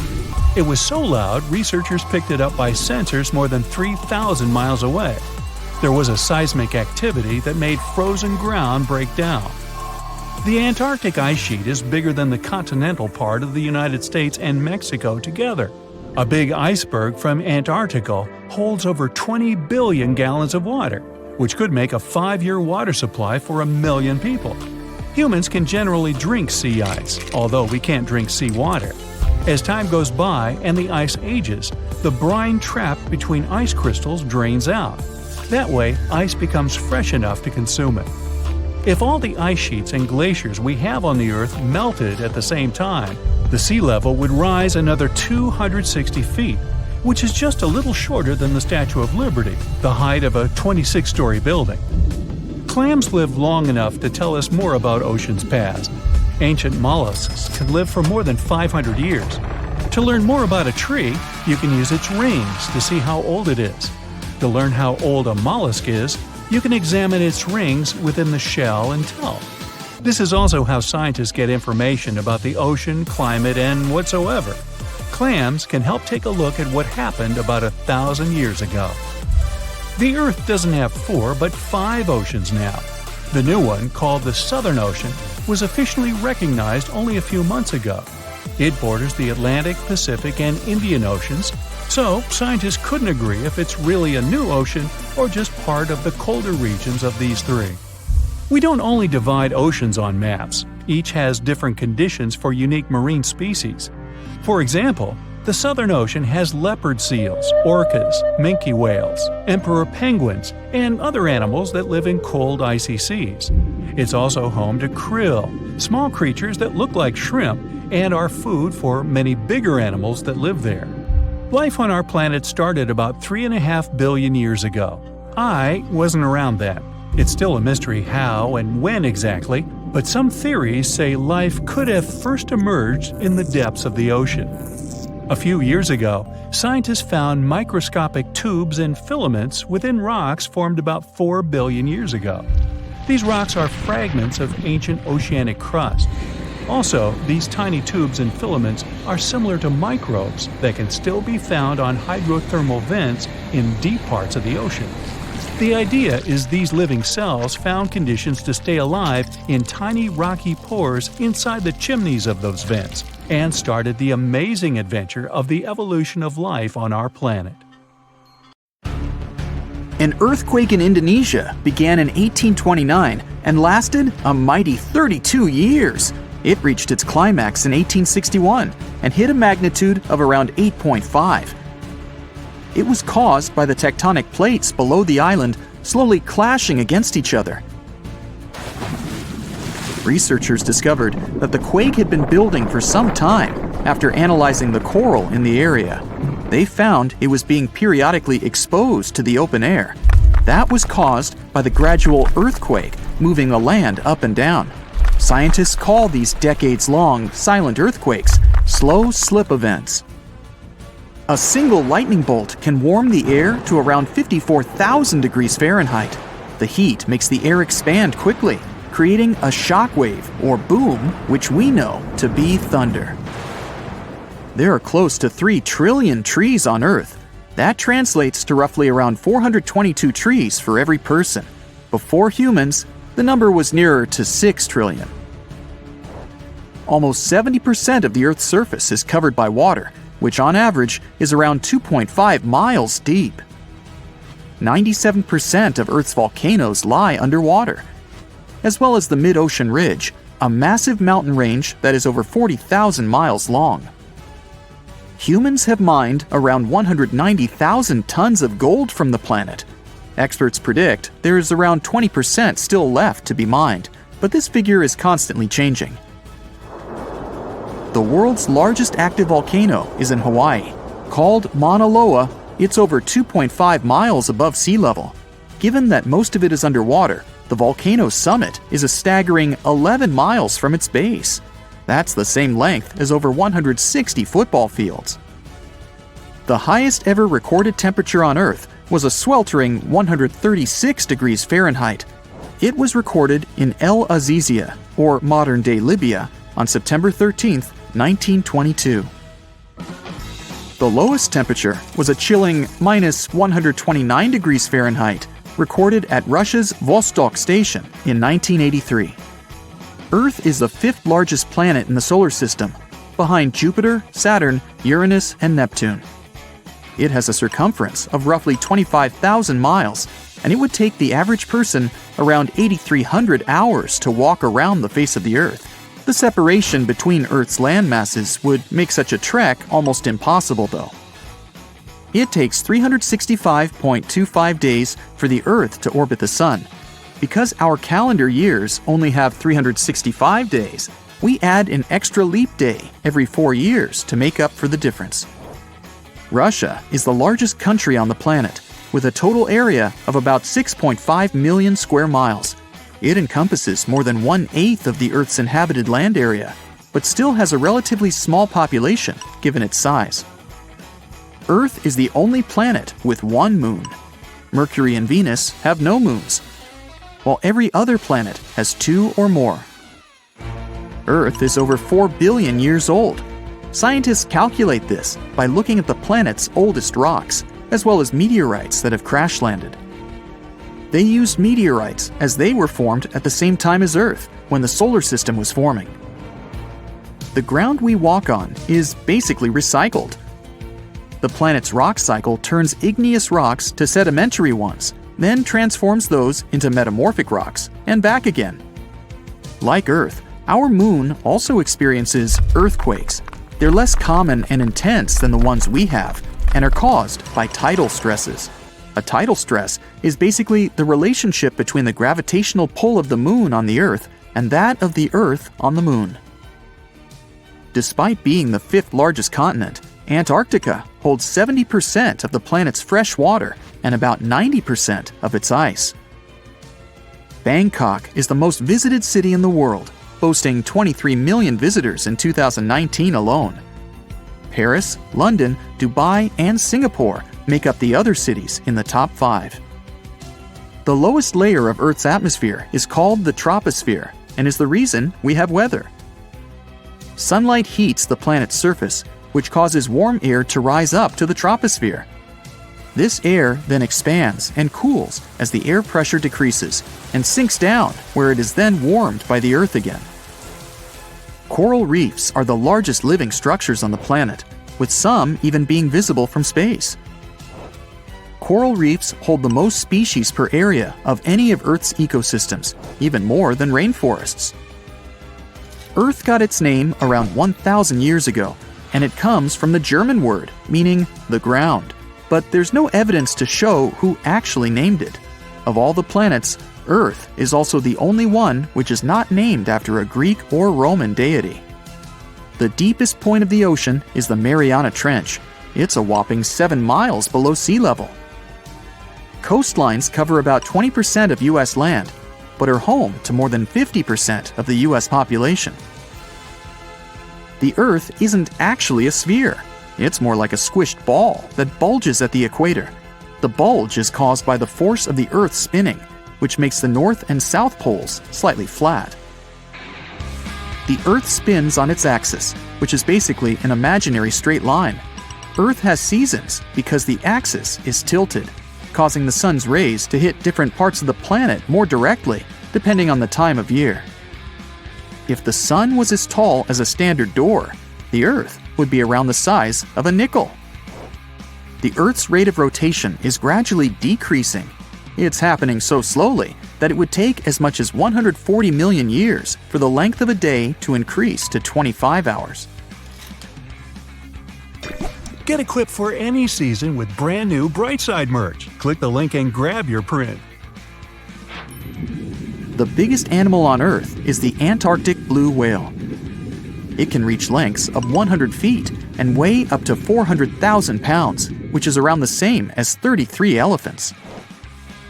A: It was so loud, researchers picked it up by sensors more than 3,000 miles away. There was a seismic activity that made frozen ground break down. The Antarctic ice sheet is bigger than the continental part of the United States and Mexico together. A big iceberg from Antarctica holds over 20 billion gallons of water, which could make a 5-year water supply for 1 million people. Humans can generally drink sea ice, although we can't drink seawater. As time goes by and the ice ages, the brine trapped between ice crystals drains out. That way, ice becomes fresh enough to consume it. If all the ice sheets and glaciers we have on the Earth melted at the same time, the sea level would rise another 260 feet, which is just a little shorter than the Statue of Liberty, the height of a 26-story building. Clams live long enough to tell us more about oceans past. Ancient mollusks can live for more than 500 years. To learn more about a tree, you can use its rings to see how old it is. To learn how old a mollusk is, you can examine its rings within the shell and tell. This is also how scientists get information about the ocean, climate, and whatsoever. Clams can help take a look at what happened about 1,000 years ago. The Earth doesn't have 4 but 5 oceans now. The new one, called the Southern Ocean, was officially recognized only a few months ago. It borders the Atlantic, Pacific, and Indian Oceans, So, scientists couldn't agree if it's really a new ocean or just part of the colder regions of these three. We don't only divide oceans on maps, each has different conditions for unique marine species. For example, the Southern Ocean has leopard seals, orcas, minke whales, emperor penguins, and other animals that live in cold, icy seas. It's also home to krill, small creatures that look like shrimp and are food for many bigger animals that live there. Life on our planet started about 3.5 billion years ago. I wasn't around then. It's still a mystery how and when exactly, but some theories say life could have first emerged in the depths of the ocean. A few years ago, scientists found microscopic tubes and filaments within rocks formed about 4 billion years ago. These rocks are fragments of ancient oceanic crust. Also, these tiny tubes and filaments are similar to microbes that can still be found on hydrothermal vents in deep parts of the ocean. The idea is these living cells found conditions to stay alive in tiny rocky pores inside the chimneys of those vents, and started the amazing adventure of the evolution of life on our planet.
C: An earthquake in Indonesia began in 1829 and lasted a mighty 32 years. It reached its climax in 1861 and hit a magnitude of around 8.5. It was caused by the tectonic plates below the island slowly clashing against each other. Researchers discovered that the quake had been building for some time after analyzing the coral in the area. They found it was being periodically exposed to the open air. That was caused by the gradual earthquake moving the land up and down. Scientists call these decades-long silent earthquakes slow slip events. A single lightning bolt can warm the air to around 54,000 degrees Fahrenheit. The heat makes the air expand quickly, creating a shock wave or boom, which we know to be thunder. There are close to 3 trillion trees on Earth. That translates to roughly around 422 trees for every person. Before humans, the number was nearer to 6 trillion. Almost 70% of the Earth's surface is covered by water, which on average is around 2.5 miles deep. 97% of Earth's volcanoes lie underwater, as well as the mid-ocean ridge, a massive mountain range that is over 40,000 miles long. Humans have mined around 190,000 tons of gold from the planet. Experts predict there is around 20% still left to be mined, but this figure is constantly changing. The world's largest active volcano is in Hawaii. Called Mauna Loa, it's over 2.5 miles above sea level. Given that most of it is underwater, the volcano's summit is a staggering 11 miles from its base. That's the same length as over 160 football fields. The highest ever recorded temperature on Earth was a sweltering 136 degrees Fahrenheit. It was recorded in El Azizia, or modern-day Libya, on September 13, 1922. The lowest temperature was a chilling minus 129 degrees Fahrenheit, recorded at Russia's Vostok station in 1983. Earth is the 5th largest planet in the solar system, behind Jupiter, Saturn, Uranus, and Neptune. It has a circumference of roughly 25,000 miles, and it would take the average person around 8,300 hours to walk around the face of the Earth. The separation between Earth's land masses would make such a trek almost impossible, though. It takes 365.25 days for the Earth to orbit the Sun. Because our calendar years only have 365 days, we add an extra leap day every 4 years to make up for the difference. Russia is the largest country on the planet, with a total area of about 6.5 million square miles. It encompasses more than 1/8 of the Earth's inhabited land area, but still has a relatively small population given its size. Earth is the only planet with one moon. Mercury and Venus have no moons, while every other planet has 2 or more. Earth is over 4 billion years old. Scientists calculate this by looking at the planet's oldest rocks, as well as meteorites that have crash-landed. They used meteorites as they were formed at the same time as Earth, when the solar system was forming. The ground we walk on is basically recycled. The planet's rock cycle turns igneous rocks to sedimentary ones, then transforms those into metamorphic rocks, and back again. Like Earth, our moon also experiences earthquakes. They're less common and intense than the ones we have, and are caused by tidal stresses. A tidal stress is basically the relationship between the gravitational pull of the moon on the Earth and that of the Earth on the moon. Despite being the 5th largest continent, Antarctica holds 70% of the planet's fresh water and about 90% of its ice. Bangkok is the most visited city in the world, boasting 23 million visitors in 2019 alone. Paris, London, Dubai, and Singapore make up the other cities in the top 5. The lowest layer of Earth's atmosphere is called the troposphere and is the reason we have weather. Sunlight heats the planet's surface, which causes warm air to rise up to the troposphere. This air then expands and cools as the air pressure decreases and sinks down, where it is then warmed by the Earth again. Coral reefs are the largest living structures on the planet, with some even being visible from space. Coral reefs hold the most species per area of any of Earth's ecosystems, even more than rainforests. Earth got its name around 1,000 years ago, and it comes from the German word meaning the ground, but there's no evidence to show who actually named it. Of all the planets, Earth is also the only one which is not named after a Greek or Roman deity. The deepest point of the ocean is the Mariana Trench. It's a whopping 7 miles below sea level. Coastlines cover about 20% of U.S. land, but are home to more than 50% of the U.S. population. The Earth isn't actually a sphere. It's more like a squished ball that bulges at the equator. The bulge is caused by the force of the Earth spinning, which makes the north and south poles slightly flat. The Earth spins on its axis, which is basically an imaginary straight line. Earth has seasons because the axis is tilted, causing the sun's rays to hit different parts of the planet more directly, depending on the time of year. If the sun was as tall as a standard door, the Earth would be around the size of a nickel. The Earth's rate of rotation is gradually decreasing. It's happening so slowly that it would take as much as 140 million years for the length of a day to increase to 25 hours.
A: Get equipped for any season with brand new Brightside merch. Click the link and grab your print.
C: The biggest animal on Earth is the Antarctic blue whale. It can reach lengths of 100 feet and weigh up to 400,000 pounds, which is around the same as 33 elephants.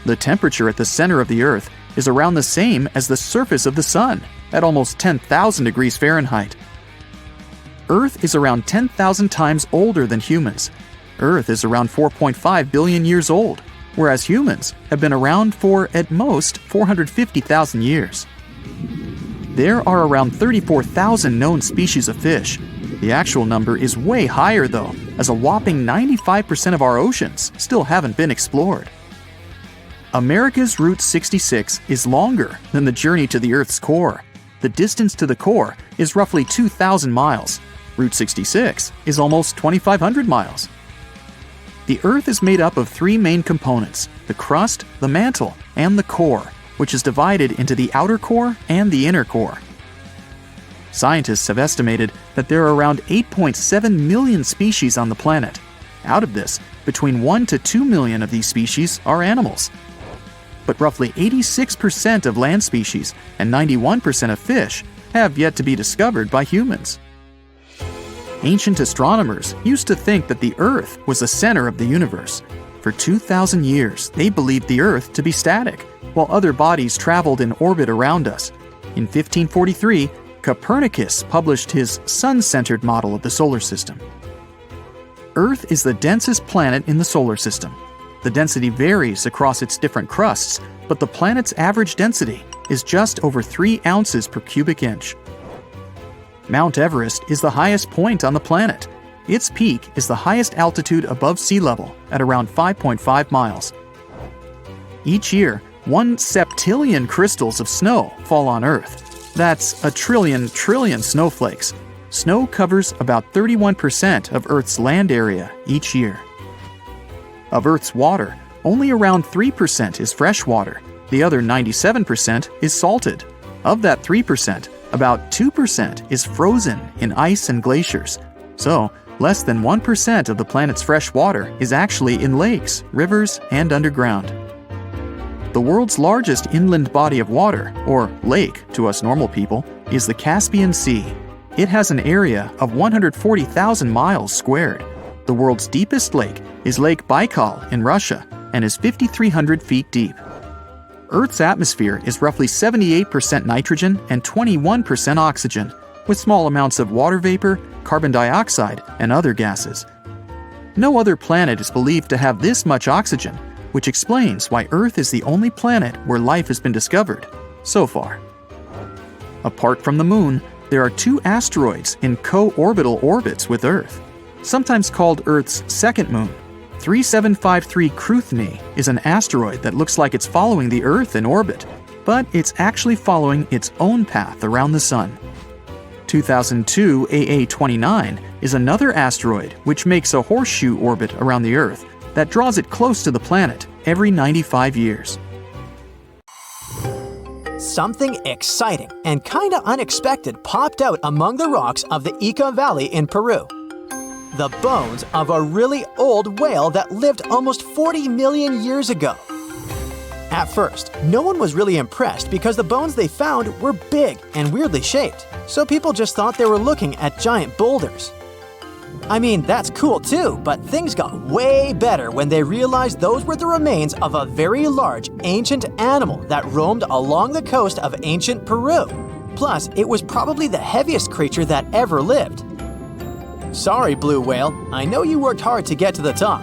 C: The temperature at the center of the Earth is around the same as the surface of the Sun, at almost 10,000 degrees Fahrenheit. Earth is around 10,000 times older than humans. Earth is around 4.5 billion years old, whereas humans have been around for, at most, 450,000 years. There are around 34,000 known species of fish. The actual number is way higher though, as a whopping 95% of our oceans still haven't been explored. America's Route 66 is longer than the journey to the Earth's core. The distance to the core is roughly 2,000 miles. Route 66 is almost 2,500 miles. The Earth is made up of 3 main components: the crust, the mantle, and the core, which is divided into the outer core and the inner core. Scientists have estimated that there are around 8.7 million species on the planet. Out of this, between 1 to 2 million of these species are animals. But roughly 86% of land species and 91% of fish have yet to be discovered by humans. Ancient astronomers used to think that the Earth was the center of the universe. For 2,000 years, they believed the Earth to be static, while other bodies traveled in orbit around us. In 1543, Copernicus published his sun-centered model of the solar system. Earth is the densest planet in the solar system. The density varies across its different crusts, but the planet's average density is just over 3 ounces per cubic inch. Mount Everest is the highest point on the planet. Its peak is the highest altitude above sea level at around 5.5 miles. Each year, 1 septillion crystals of snow fall on Earth. That's a trillion snowflakes. Snow covers about 31% of Earth's land area each year. Of Earth's water, only around 3% is fresh water. The other 97% is salted. Of that 3%, about 2% is frozen in ice and glaciers. So, less than 1% of the planet's fresh water is actually in lakes, rivers, and underground. The world's largest inland body of water, or lake to us normal people, is the Caspian Sea. It has an area of 140,000 miles squared. The world's deepest lake is Lake Baikal in Russia and is 5,300 feet deep. Earth's atmosphere is roughly 78% nitrogen and 21% oxygen, with small amounts of water vapor, carbon dioxide, and other gases. No other planet is believed to have this much oxygen, which explains why Earth is the only planet where life has been discovered so far. Apart from the Moon, there are 2 asteroids in co-orbital orbits with Earth, sometimes called Earth's second moon. 3753 Cruithne is an asteroid that looks like it's following the Earth in orbit, but it's actually following its own path around the Sun. 2002 AA29 is another asteroid which makes a horseshoe orbit around the Earth that draws it close to the planet every 95 years.
B: Something exciting and kinda unexpected popped out among the rocks of the Ica Valley in Peru. The bones of a really old whale that lived almost 40 million years ago. At first, no one was really impressed because the bones they found were big and weirdly shaped, so people just thought they were looking at giant boulders. I mean, that's cool too, but things got way better when they realized those were the remains of a very large ancient animal that roamed along the coast of ancient Peru. Plus, it was probably the heaviest creature that ever lived. Sorry, blue whale, I know you worked hard to get to the top.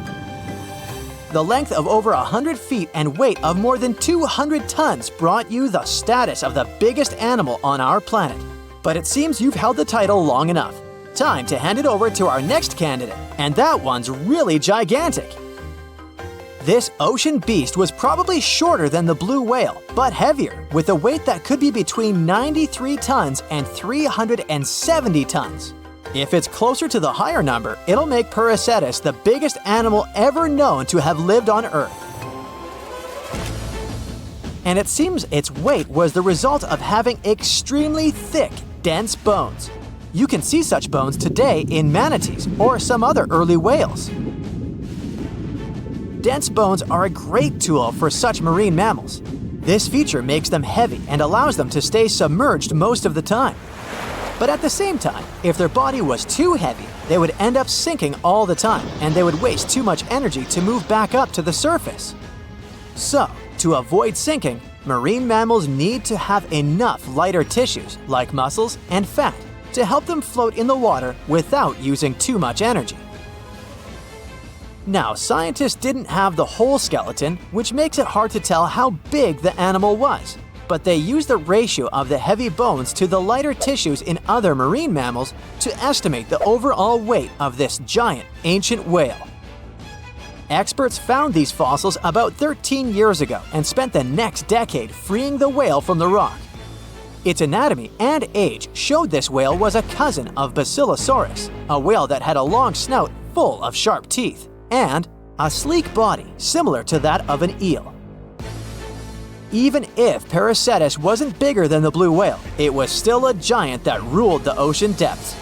B: The length of over 100 feet and weight of more than 200 tons brought you the status of the biggest animal on our planet. But it seems you've held the title long enough. Time to hand it over to our next candidate, and that one's really gigantic. This ocean beast was probably shorter than the blue whale, but heavier, with a weight that could be between 93 tons and 370 tons. If it's closer to the higher number, it'll make Perseus the biggest animal ever known to have lived on Earth. And it seems its weight was the result of having extremely thick, dense bones. You can see such bones today in manatees or some other early whales. Dense bones are a great tool for such marine mammals. This feature makes them heavy and allows them to stay submerged most of the time. But at the same time, if their body was too heavy, they would end up sinking all the time, and they would waste too much energy to move back up to the surface. So, to avoid sinking, marine mammals need to have enough lighter tissues, like muscles and fat, to help them float in the water without using too much energy. Now, scientists didn't have the whole skeleton, which makes it hard to tell how big the animal was. But they used the ratio of the heavy bones to the lighter tissues in other marine mammals to estimate the overall weight of this giant ancient whale. Experts found these fossils about 13 years ago and spent the next decade freeing the whale from the rock. Its anatomy and age showed this whale was a cousin of Basilosaurus, a whale that had a long snout full of sharp teeth, and a sleek body similar to that of an eel. Even if Perseus wasn't bigger than the blue whale, it was still a giant that ruled the ocean depths.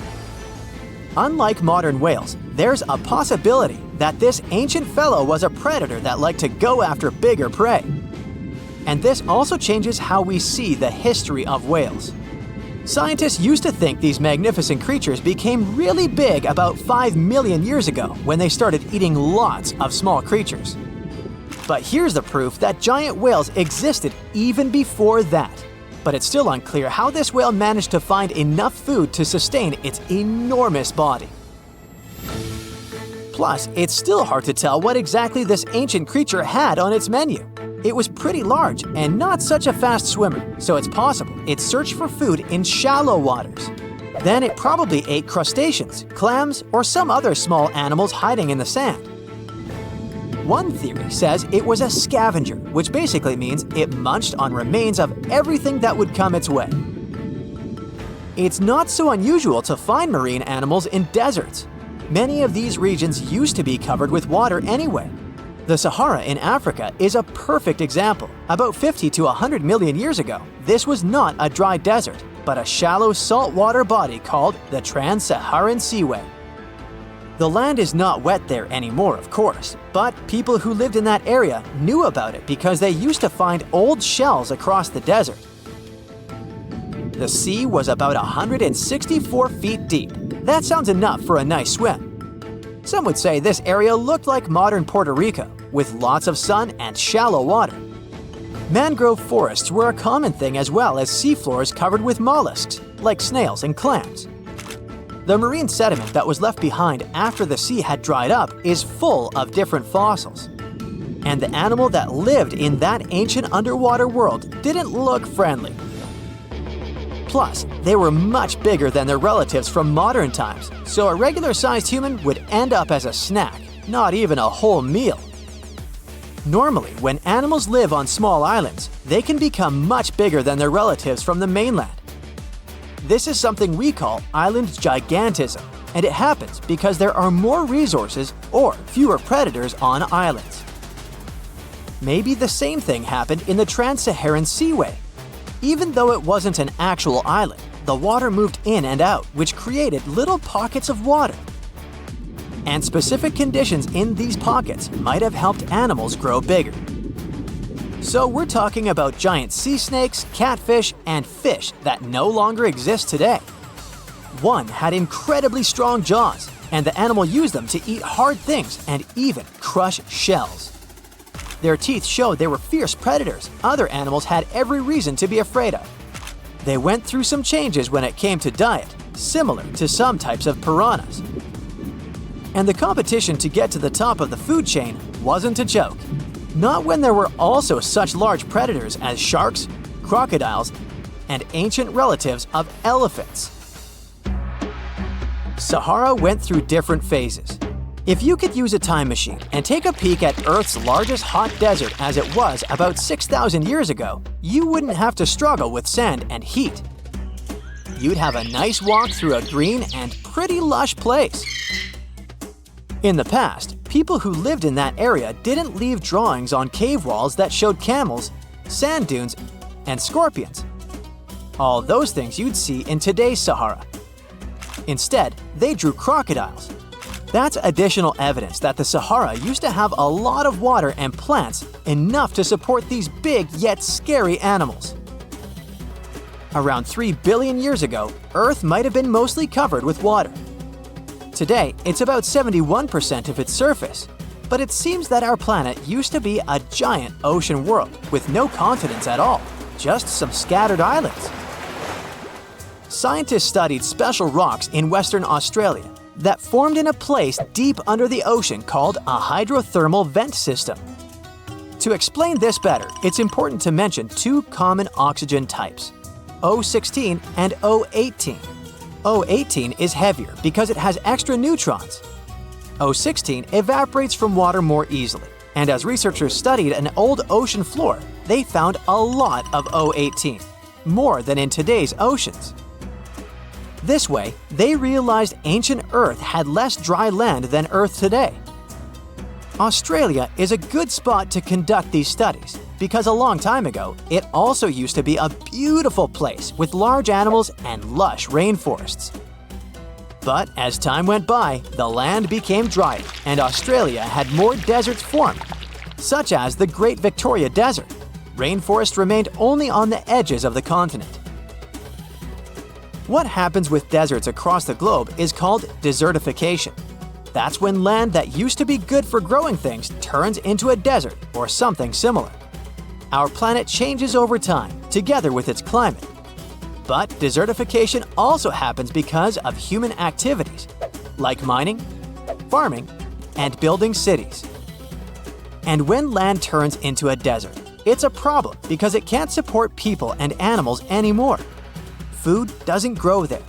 B: Unlike modern whales, there's a possibility that this ancient fellow was a predator that liked to go after bigger prey. And this also changes how we see the history of whales. Scientists used to think these magnificent creatures became really big about 5 million years ago when they started eating lots of small creatures. But here's the proof that giant whales existed even before that. But it's still unclear how this whale managed to find enough food to sustain its enormous body. Plus, it's still hard to tell what exactly this ancient creature had on its menu. It was pretty large and not such a fast swimmer, so it's possible it searched for food in shallow waters. Then it probably ate crustaceans, clams, or some other small animals hiding in the sand. One theory says it was a scavenger, which basically means it munched on remains of everything that would come its way. It's not so unusual to find marine animals in deserts. Many of these regions used to be covered with water anyway. The Sahara in Africa is a perfect example. About 50 to 100 million years ago, this was not a dry desert, but a shallow saltwater body called the Trans-Saharan Seaway. The land is not wet there anymore, of course, but people who lived in that area knew about it because they used to find old shells across the desert. The sea was about 164 feet deep. That sounds enough for a nice swim. Some would say this area looked like modern Puerto Rico, with lots of sun and shallow water. Mangrove forests were a common thing, as well as seafloors covered with mollusks, like snails and clams. The marine sediment that was left behind after the sea had dried up is full of different fossils. And the animal that lived in that ancient underwater world didn't look friendly. Plus, they were much bigger than their relatives from modern times, so a regular-sized human would end up as a snack, not even a whole meal. Normally, when animals live on small islands, they can become much bigger than their relatives from the mainland. This is something we call island gigantism, and it happens because there are more resources or fewer predators on islands. Maybe the same thing happened in the Trans-Saharan Seaway. Even though it wasn't an actual island, the water moved in and out, which created little pockets of water. And specific conditions in these pockets might have helped animals grow bigger. So we're talking about giant sea snakes, catfish, and fish that no longer exist today. One had incredibly strong jaws, and the animal used them to eat hard things and even crush shells. Their teeth showed they were fierce predators other animals had every reason to be afraid of. They went through some changes when it came to diet, similar to some types of piranhas. And the competition to get to the top of the food chain wasn't a joke. Not when there were also such large predators as sharks, crocodiles, and ancient relatives of elephants. Sahara went through different phases. If you could use a time machine and take a peek at Earth's largest hot desert as it was about 6,000 years ago, you wouldn't have to struggle with sand and heat. You'd have a nice walk through a green and pretty lush place. In the past, people who lived in that area didn't leave drawings on cave walls that showed camels, sand dunes, and scorpions. All those things you'd see in today's Sahara. Instead, they drew crocodiles. That's additional evidence that the Sahara used to have a lot of water and plants, enough to support these big yet scary animals. Around 3 billion years ago, Earth might have been mostly covered with water. Today, it's about 71% of its surface, but it seems that our planet used to be a giant ocean world with no continents at all, just some scattered islands. Scientists studied special rocks in Western Australia that formed in a place deep under the ocean called a hydrothermal vent system. To explain this better, it's important to mention two common oxygen types, O16 and O18. O18 is heavier because it has extra neutrons. O16 evaporates from water more easily, and as researchers studied an old ocean floor, they found a lot of O18, more than in today's oceans. This way, they realized ancient Earth had less dry land than Earth today. Australia is a good spot to conduct these studies because a long time ago, it also used to be a beautiful place with large animals and lush rainforests. But as time went by, the land became drier and Australia had more deserts formed, such as the Great Victoria Desert. Rainforest remained only on the edges of the continent. What happens with deserts across the globe is called desertification. That's when land that used to be good for growing things turns into a desert or something similar. Our planet changes over time, together with its climate. But desertification also happens because of human activities, like mining, farming, and building cities. And when land turns into a desert, it's a problem because it can't support people and animals anymore. Food doesn't grow there.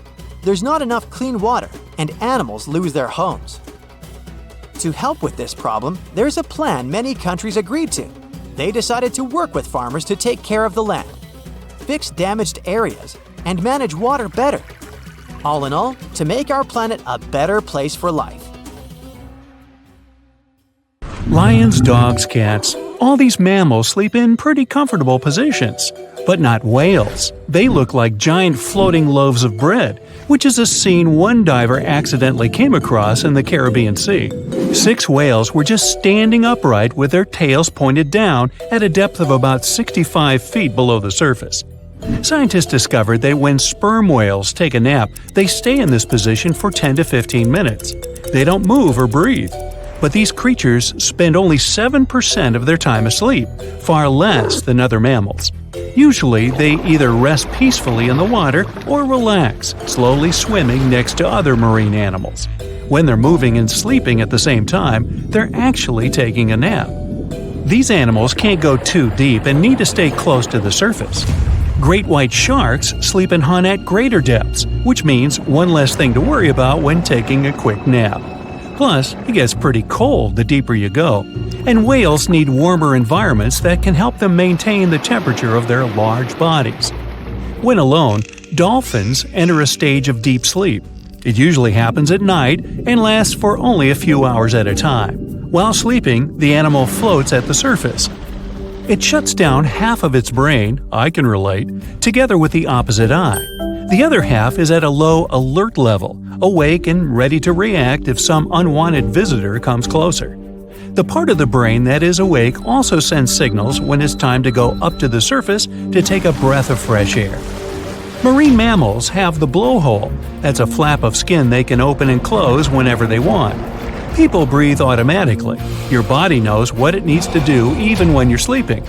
B: There's not enough clean water, and animals lose their homes. To help with this problem, there's a plan many countries agreed to. They decided to work with farmers to take care of the land, fix damaged areas, and manage water better. All in all, to make our planet a better place for life.
A: Lions, dogs, cats, all these mammals sleep in pretty comfortable positions. But not whales. They look like giant floating loaves of bread, which is a scene one diver accidentally came across in the Caribbean Sea. 6 whales were just standing upright with their tails pointed down at a depth of about 65 feet below the surface. Scientists discovered that when sperm whales take a nap, they stay in this position for 10 to 15 minutes. They don't move or breathe. But these creatures spend only 7% of their time asleep, far less than other mammals. Usually, they either rest peacefully in the water or relax, slowly swimming next to other marine animals. When they're moving and sleeping at the same time, they're actually taking a nap. These animals can't go too deep and need to stay close to the surface. Great white sharks sleep and hunt at greater depths, which means one less thing to worry about when taking a quick nap. Plus, it gets pretty cold the deeper you go, and whales need warmer environments that can help them maintain the temperature of their large bodies. When alone, dolphins enter a stage of deep sleep. It usually happens at night and lasts for only a few hours at a time. While sleeping, the animal floats at the surface. It shuts down half of its brain, I can relate, together with the opposite eye. The other half is at a low alert level, awake and ready to react if some unwanted visitor comes closer. The part of the brain that is awake also sends signals when it's time to go up to the surface to take a breath of fresh air. Marine mammals have the blowhole. That's a flap of skin they can open and close whenever they want. People breathe automatically. Your body knows what it needs to do even when you're sleeping.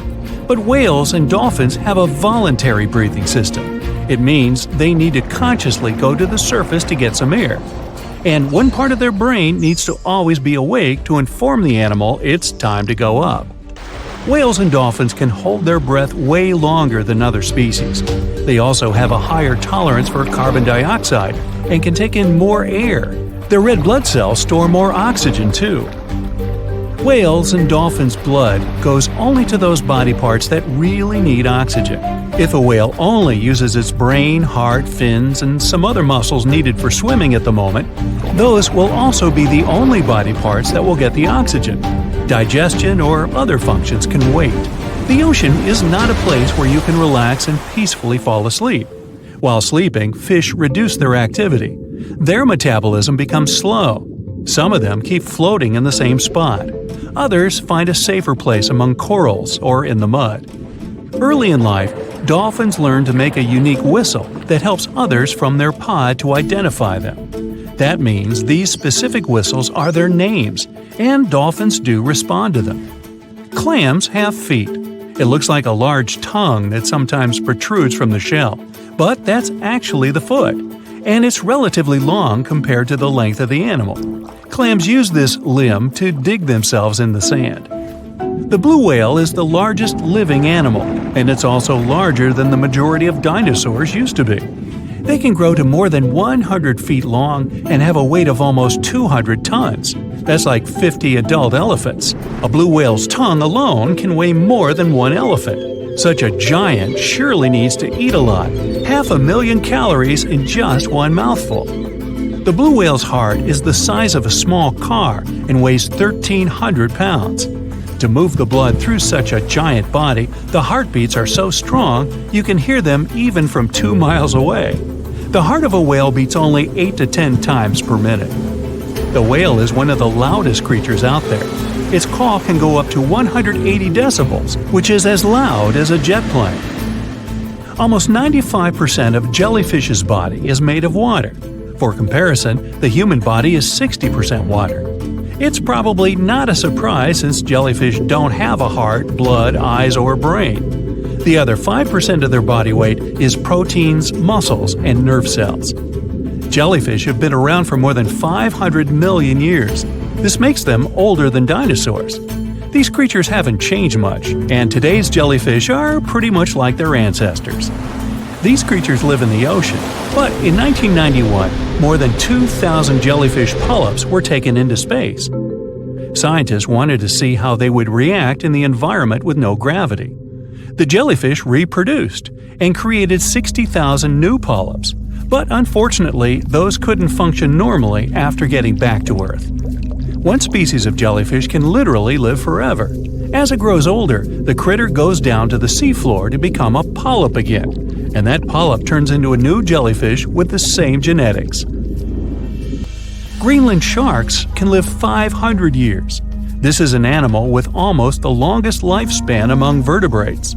A: But whales and dolphins have a voluntary breathing system. It means they need to consciously go to the surface to get some air. And one part of their brain needs to always be awake to inform the animal it's time to go up. Whales and dolphins can hold their breath way longer than other species. They also have a higher tolerance for carbon dioxide and can take in more air. Their red blood cells store more oxygen too. Whales and dolphins' blood goes only to those body parts that really need oxygen. If a whale only uses its brain, heart, fins, and some other muscles needed for swimming at the moment, those will also be the only body parts that will get the oxygen. Digestion or other functions can wait. The ocean is not a place where you can relax and peacefully fall asleep. While sleeping, fish reduce their activity. Their metabolism becomes slow. Some of them keep floating in the same spot. Others find a safer place among corals or in the mud. Early in life, dolphins learn to make a unique whistle that helps others from their pod to identify them. That means these specific whistles are their names, and dolphins do respond to them. Clams have feet. It looks like a large tongue that sometimes protrudes from the shell, but that's actually the foot, and it's relatively long compared to the length of the animal. Clams use this limb to dig themselves in the sand. The blue whale is the largest living animal, and it's also larger than the majority of dinosaurs used to be. They can grow to more than 100 feet long and have a weight of almost 200 tons. That's like 50 adult elephants. A blue whale's tongue alone can weigh more than one elephant. Such a giant surely needs to eat a lot, 500,000 calories in just one mouthful. The blue whale's heart is the size of a small car and weighs 1,300 pounds. To move the blood through such a giant body, the heartbeats are so strong you can hear them even from 2 miles away. The heart of a whale beats only 8 to 10 times per minute. The whale is one of the loudest creatures out there. Its call can go up to 180 decibels, which is as loud as a jet plane. Almost 95% of jellyfish's body is made of water. For comparison, the human body is 60% water. It's probably not a surprise since jellyfish don't have a heart, blood, eyes, or brain. The other 5% of their body weight is proteins, muscles, and nerve cells. Jellyfish have been around for more than 500 million years. This makes them older than dinosaurs. These creatures haven't changed much, and today's jellyfish are pretty much like their ancestors. These creatures live in the ocean, but in 1991, more than 2,000 jellyfish polyps were taken into space. Scientists wanted to see how they would react in the environment with no gravity. The jellyfish reproduced and created 60,000 new polyps, but unfortunately, those couldn't function normally after getting back to Earth. One species of jellyfish can literally live forever. As it grows older, the critter goes down to the seafloor to become a polyp again, and that polyp turns into a new jellyfish with the same genetics. Greenland sharks can live 500 years. This is an animal with almost the longest lifespan among vertebrates.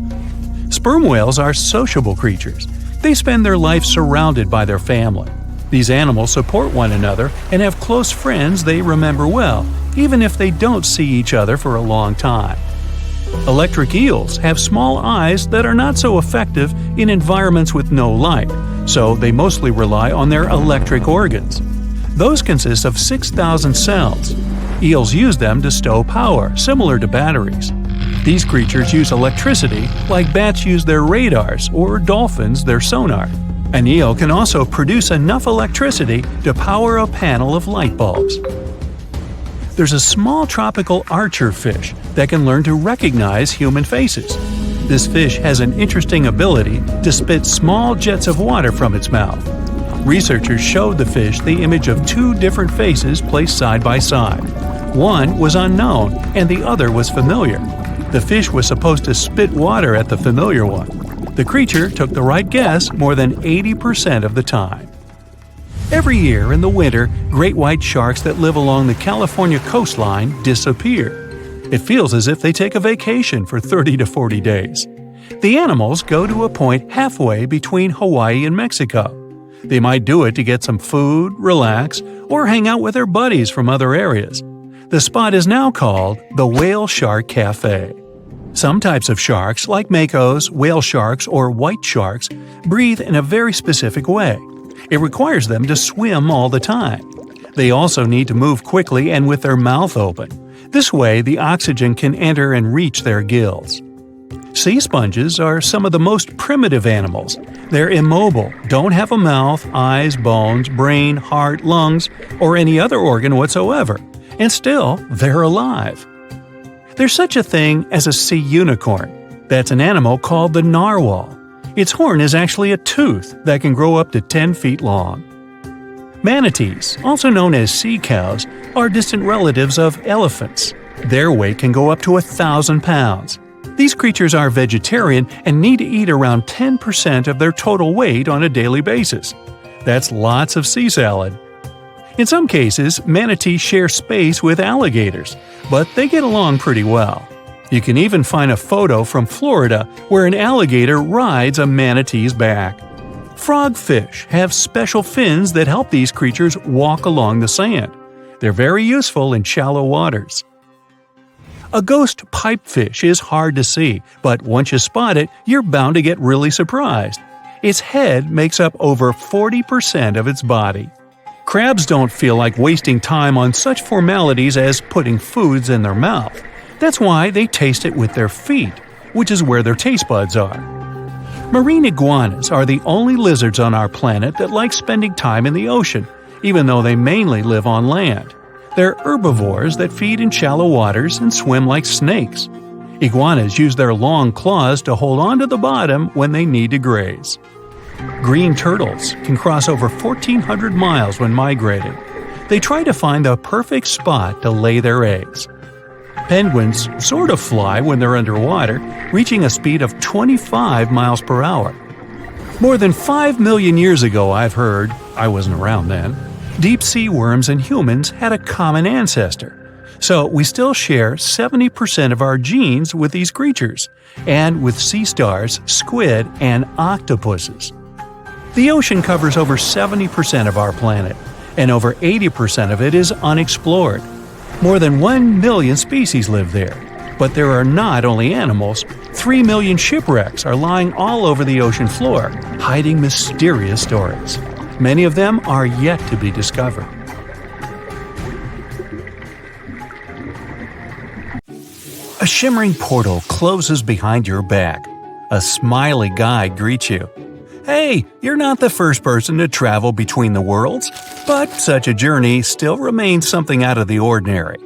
A: Sperm whales are sociable creatures. They spend their life surrounded by their family. These animals support one another and have close friends they remember well, even if they don't see each other for a long time. Electric eels have small eyes that are not so effective in environments with no light, so they mostly rely on their electric organs. Those consist of 6,000 cells. Eels use them to stow power, similar to batteries. These creatures use electricity like bats use their radars or dolphins their sonar. An eel can also produce enough electricity to power a panel of light bulbs. There's a small tropical archer fish that can learn to recognize human faces. This fish has an interesting ability to spit small jets of water from its mouth. Researchers showed the fish the image of two different faces placed side by side. One was unknown and the other was familiar. The fish was supposed to spit water at the familiar one. The creature took the right guess more than 80% of the time. Every year in the winter, great white sharks that live along the California coastline disappear. It feels as if they take a vacation for 30 to 40 days. The animals go to a point halfway between Hawaii and Mexico. They might do it to get some food, relax, or hang out with their buddies from other areas. The spot is now called the Whale Shark Cafe. Some types of sharks, like makos, whale sharks, or white sharks, breathe in a very specific way. It requires them to swim all the time. They also need to move quickly and with their mouth open. This way, the oxygen can enter and reach their gills. Sea sponges are some of the most primitive animals. They're immobile, don't have a mouth, eyes, bones, brain, heart, lungs, or any other organ whatsoever, and still, they're alive. There's such a thing as a sea unicorn. That's an animal called the narwhal. Its horn is actually a tooth that can grow up to 10 feet long. Manatees, also known as sea cows, are distant relatives of elephants. Their weight can go up to 1,000 pounds. These creatures are vegetarian and need to eat around 10% of their total weight on a daily basis. That's lots of sea salad. In some cases, manatees share space with alligators, but they get along pretty well. You can even find a photo from Florida where an alligator rides a manatee's back. Frogfish have special fins that help these creatures walk along the sand. They're very useful in shallow waters. A ghost pipefish is hard to see, but once you spot it, you're bound to get really surprised. Its head makes up over 40% of its body. Crabs don't feel like wasting time on such formalities as putting foods in their mouth. That's why they taste it with their feet, which is where their taste buds are. Marine iguanas are the only lizards on our planet that like spending time in the ocean, even though they mainly live on land. They're herbivores that feed in shallow waters and swim like snakes. Iguanas use their long claws to hold onto the bottom when they need to graze. Green turtles can cross over 1,400 miles when migrating. They try to find the perfect spot to lay their eggs. Penguins sort of fly when they're underwater, reaching a speed of 25 miles per hour. More than 5 million years ago, I've heard, I wasn't around then, deep sea worms and humans had a common ancestor. So we still share 70% of our genes with these creatures, and with sea stars, squid, and octopuses. The ocean covers over 70% of our planet, and over 80% of it is unexplored. More than 1 million species live there. But there are not only animals, 3 million shipwrecks are lying all over the ocean floor, hiding mysterious stories. Many of them are yet to be discovered. A shimmering portal closes behind your back. A smiley guide greets you. Hey, you're not the first person to travel between the worlds, but such a journey still remains something out of the ordinary.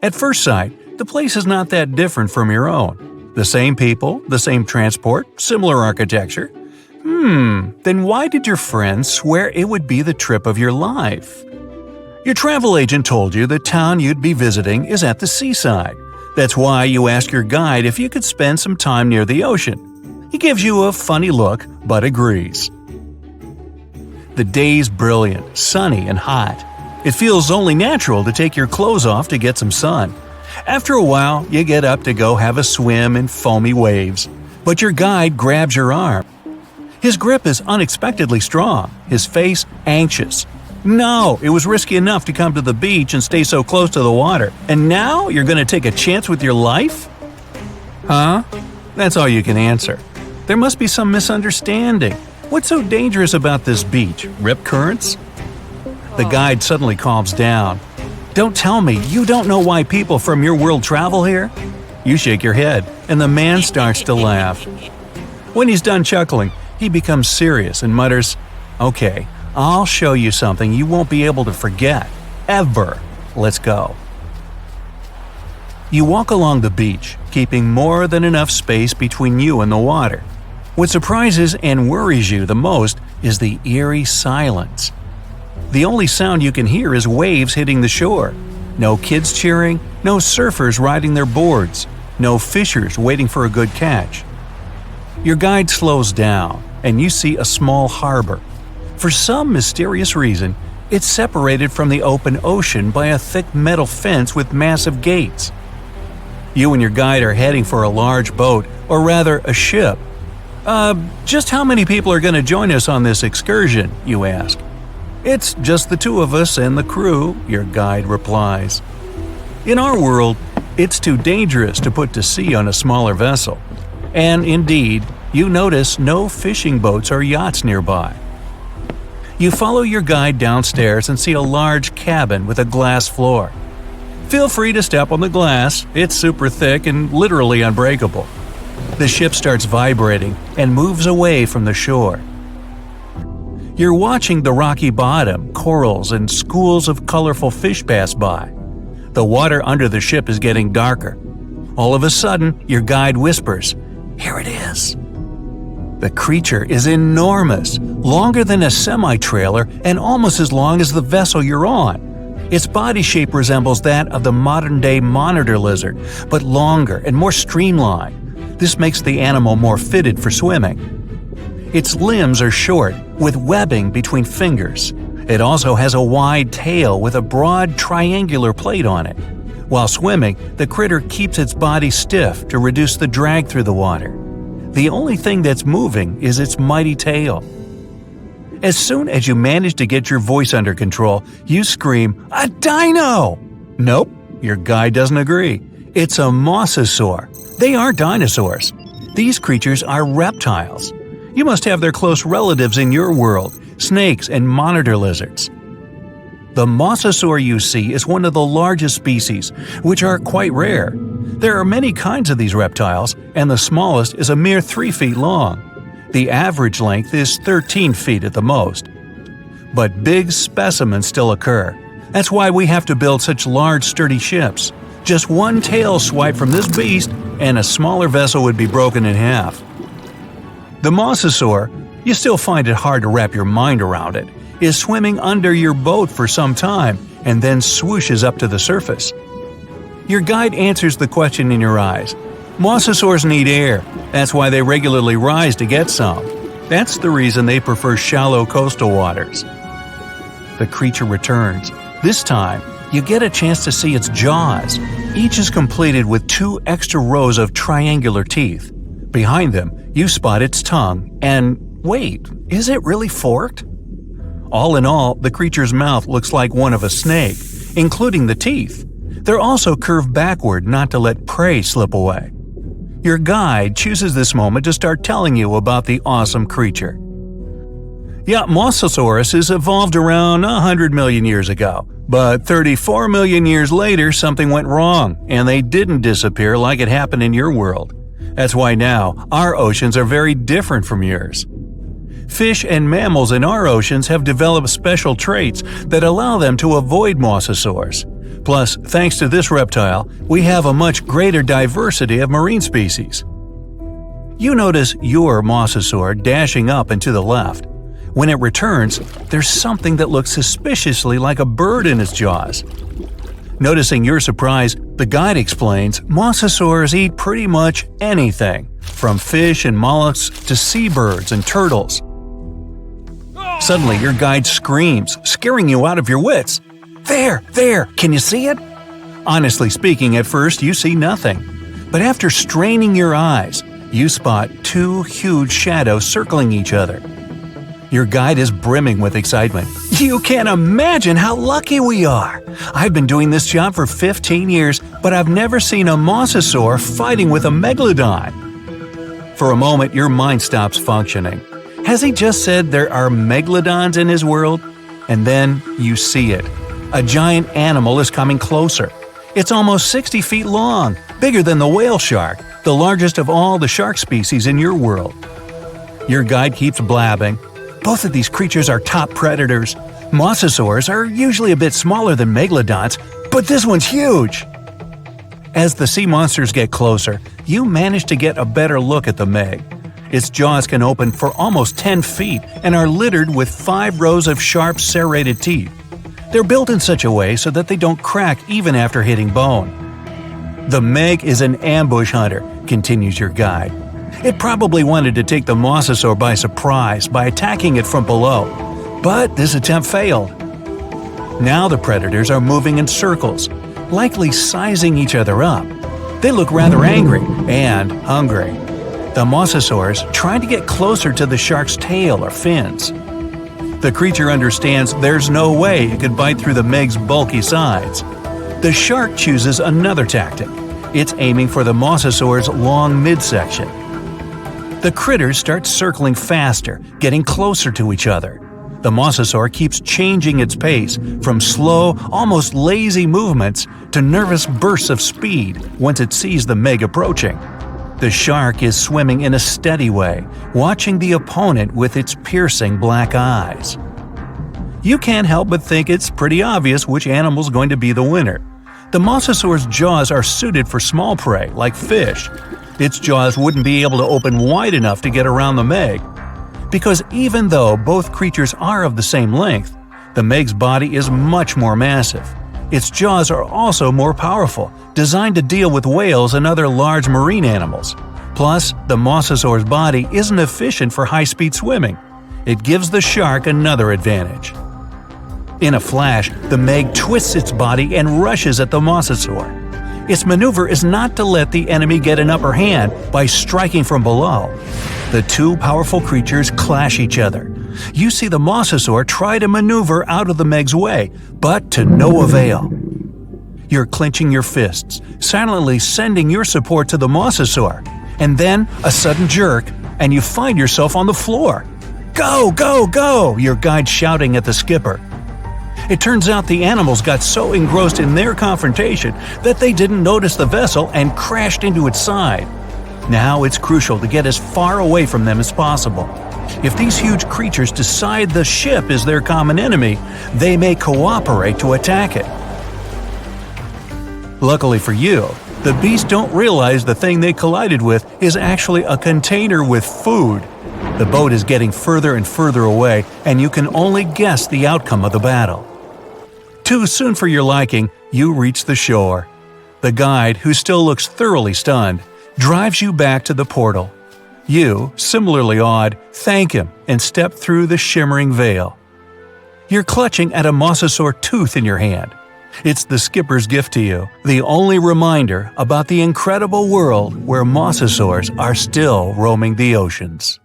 A: At first sight, the place is not that different from your own. The same people, the same transport, similar architecture. Then why did your friend swear it would be the trip of your life? Your travel agent told you the town you'd be visiting is at the seaside. That's why you ask your guide if you could spend some time near the ocean. He gives you a funny look, but agrees. The day's brilliant, sunny, and hot. It feels only natural to take your clothes off to get some sun. After a while, you get up to go have a swim in foamy waves. But your guide grabs your arm. His grip is unexpectedly strong, his face anxious. No, it was risky enough to come to the beach and stay so close to the water. And now you're going to take a chance with your life? Huh? That's all you can answer. There must be some misunderstanding. What's so dangerous about this beach? Rip currents? The guide suddenly calms down. Don't tell me you don't know why people from your world travel here? You shake your head, and the man starts to laugh. When he's done chuckling, he becomes serious and mutters, "Okay, I'll show you something you won't be able to forget. Ever. Let's go." You walk along the beach, keeping more than enough space between you and the water. What surprises and worries you the most is the eerie silence. The only sound you can hear is waves hitting the shore. No kids cheering, no surfers riding their boards, no fishers waiting for a good catch. Your guide slows down, and you see a small harbor. For some mysterious reason, it's separated from the open ocean by a thick metal fence with massive gates. You and your guide are heading for a large boat, or rather a ship. Just how many people are going to join us on this excursion?" you ask. "It's just the two of us and the crew," your guide replies. In our world, it's too dangerous to put to sea on a smaller vessel. And indeed, you notice no fishing boats or yachts nearby. You follow your guide downstairs and see a large cabin with a glass floor. Feel free to step on the glass, it's super thick and literally unbreakable. The ship starts vibrating and moves away from the shore. You're watching the rocky bottom, corals, and schools of colorful fish pass by. The water under the ship is getting darker. All of a sudden, your guide whispers, "Here it is." The creature is enormous, longer than a semi-trailer and almost as long as the vessel you're on. Its body shape resembles that of the modern-day monitor lizard, but longer and more streamlined. This makes the animal more fitted for swimming. Its limbs are short, with webbing between fingers. It also has a wide tail with a broad triangular plate on it. While swimming, the critter keeps its body stiff to reduce the drag through the water. The only thing that's moving is its mighty tail. As soon as you manage to get your voice under control, you scream, "A dino!" Nope, your guide doesn't agree. It's a Mosasaur. They aren't dinosaurs. These creatures are reptiles. You must have their close relatives in your world, snakes and monitor lizards. The Mosasaur you see is one of the largest species, which are quite rare. There are many kinds of these reptiles, and the smallest is a mere 3 feet long. The average length is 13 feet at the most. But big specimens still occur. That's why we have to build such large, sturdy ships. Just one tail swipe from this beast, and a smaller vessel would be broken in half. The Mosasaur, you still find it hard to wrap your mind around it, is swimming under your boat for some time and then swooshes up to the surface. Your guide answers the question in your eyes. Mosasaurs need air. That's why they regularly rise to get some. That's the reason they prefer shallow coastal waters. The creature returns. This time, you get a chance to see its jaws. Each is completed with 2 extra rows of triangular teeth. Behind them, you spot its tongue, and wait, is it really forked? All in all, the creature's mouth looks like one of a snake, including the teeth. They're also curved backward not to let prey slip away. Your guide chooses this moment to start telling you about the awesome creature. Yeah, Mosasaurus evolved around 100 million years ago, but 34 million years later something went wrong, and they didn't disappear like it happened in your world. That's why now our oceans are very different from yours. Fish and mammals in our oceans have developed special traits that allow them to avoid mosasaurs. Plus, thanks to this reptile, we have a much greater diversity of marine species. You notice your Mosasaur dashing up and to the left. When it returns, there's something that looks suspiciously like a bird in its jaws. Noticing your surprise, the guide explains Mosasaurs eat pretty much anything, from fish and mollusks to seabirds and turtles. Suddenly, your guide screams, scaring you out of your wits. There! Can you see it? Honestly speaking, at first you see nothing. But after straining your eyes, you spot two huge shadows circling each other. Your guide is brimming with excitement. You can't imagine how lucky we are! I've been doing this job for 15 years, but I've never seen a Mosasaur fighting with a megalodon. For a moment, your mind stops functioning. Has he just said there are megalodons in his world? And then you see it. A giant animal is coming closer. It's almost 60 feet long, bigger than the whale shark, the largest of all the shark species in your world. Your guide keeps blabbing. Both of these creatures are top predators. Mosasaurs are usually a bit smaller than megalodons, but this one's huge! As the sea monsters get closer, you manage to get a better look at the Meg. Its jaws can open for almost 10 feet and are littered with 5 rows of sharp serrated teeth. They're built in such a way so that they don't crack even after hitting bone. The Meg is an ambush hunter, continues your guide. It probably wanted to take the Mosasaur by surprise by attacking it from below, but this attempt failed. Now the predators are moving in circles, likely sizing each other up. They look rather angry and hungry. The Mosasaurs trying to get closer to the shark's tail or fins. The creature understands there's no way it could bite through the Meg's bulky sides. The shark chooses another tactic. It's aiming for the Mosasaur's long midsection. The critters start circling faster, getting closer to each other. The Mosasaur keeps changing its pace from slow, almost lazy movements to nervous bursts of speed once it sees the Meg approaching. The shark is swimming in a steady way, watching the opponent with its piercing black eyes. You can't help but think it's pretty obvious which animal's going to be the winner. The Mosasaur's jaws are suited for small prey, like fish. Its jaws wouldn't be able to open wide enough to get around the Meg. Because even though both creatures are of the same length, the Meg's body is much more massive. Its jaws are also more powerful, designed to deal with whales and other large marine animals. Plus, the Mosasaur's body isn't efficient for high-speed swimming. It gives the shark another advantage. In a flash, the Meg twists its body and rushes at the Mosasaur. Its maneuver is not to let the enemy get an upper hand by striking from below. The two powerful creatures clash each other. You see the Mosasaur try to maneuver out of the Meg's way, but to no avail. You're clenching your fists, silently sending your support to the Mosasaur, and then a sudden jerk, and you find yourself on the floor. Go, go, go! Your guide shouting at the skipper. It turns out the animals got so engrossed in their confrontation that they didn't notice the vessel and crashed into its side. Now it's crucial to get as far away from them as possible. If these huge creatures decide the ship is their common enemy, they may cooperate to attack it. Luckily for you, the beasts don't realize the thing they collided with is actually a container with food. The boat is getting further and further away, and you can only guess the outcome of the battle. Too soon for your liking, you reach the shore. The guide, who still looks thoroughly stunned, drives you back to the portal. You, similarly awed, thank him and step through the shimmering veil. You're clutching at a Mosasaur tooth in your hand. It's the skipper's gift to you, the only reminder about the incredible world where Mosasaurs are still roaming the oceans.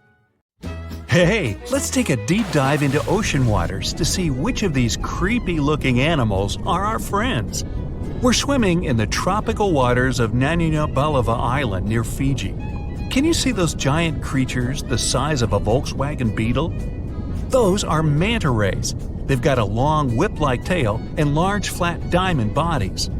A: Hey, let's take a deep dive into ocean waters to see which of these creepy-looking animals are our friends. We're swimming in the tropical waters of Balava Island near Fiji. Can you see those giant creatures the size of a Volkswagen Beetle? Those are manta rays. They've got a long whip-like tail and large flat diamond bodies.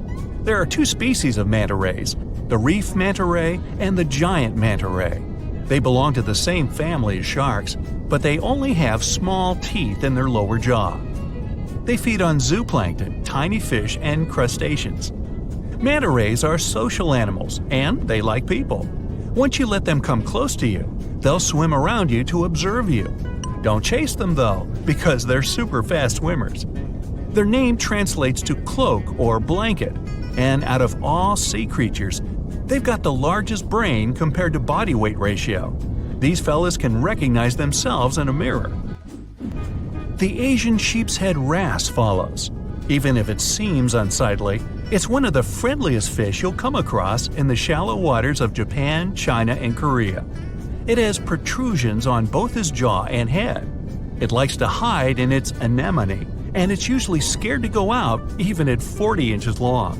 A: There are two species of manta rays, the reef manta ray and the giant manta ray. They belong to the same family as sharks, but they only have small teeth in their lower jaw. They feed on zooplankton, tiny fish, and crustaceans. Manta rays are social animals, and they like people. Once you let them come close to you, they'll swim around you to observe you. Don't chase them though, because they're super fast swimmers. Their name translates to cloak or blanket, and out of all sea creatures, they've got the largest brain compared to body weight ratio. These fellas can recognize themselves in a mirror. The Asian sheep's head wrasse follows. Even if it seems unsightly, it's one of the friendliest fish you'll come across in the shallow waters of Japan, China, and Korea. It has protrusions on both his jaw and head. It likes to hide in its anemone, and it's usually scared to go out even at 40 inches long.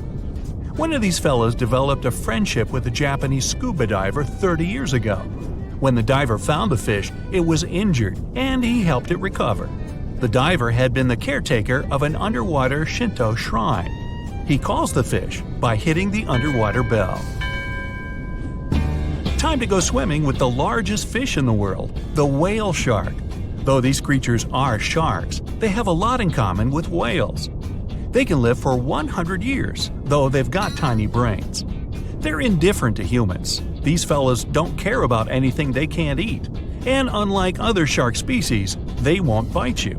A: One of these fellows developed a friendship with a Japanese scuba diver 30 years ago. When the diver found the fish, it was injured, and he helped it recover. The diver had been the caretaker of an underwater Shinto shrine. He calls the fish by hitting the underwater bell. Time to go swimming with the largest fish in the world, the whale shark. Though these creatures are sharks, they have a lot in common with whales. They can live for 100 years, though they've got tiny brains. They're indifferent to humans. These fellas don't care about anything they can't eat. And unlike other shark species, they won't bite you.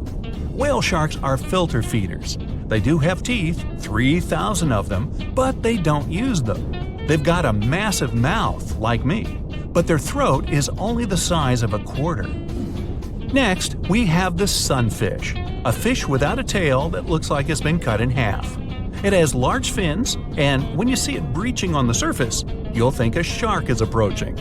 A: Whale sharks are filter feeders. They do have teeth, 3,000 of them, but they don't use them. They've got a massive mouth, like me, but their throat is only the size of a quarter. Next, we have the sunfish, a fish without a tail that looks like it's been cut in half. It has large fins, and when you see it breaching on the surface, you'll think a shark is approaching.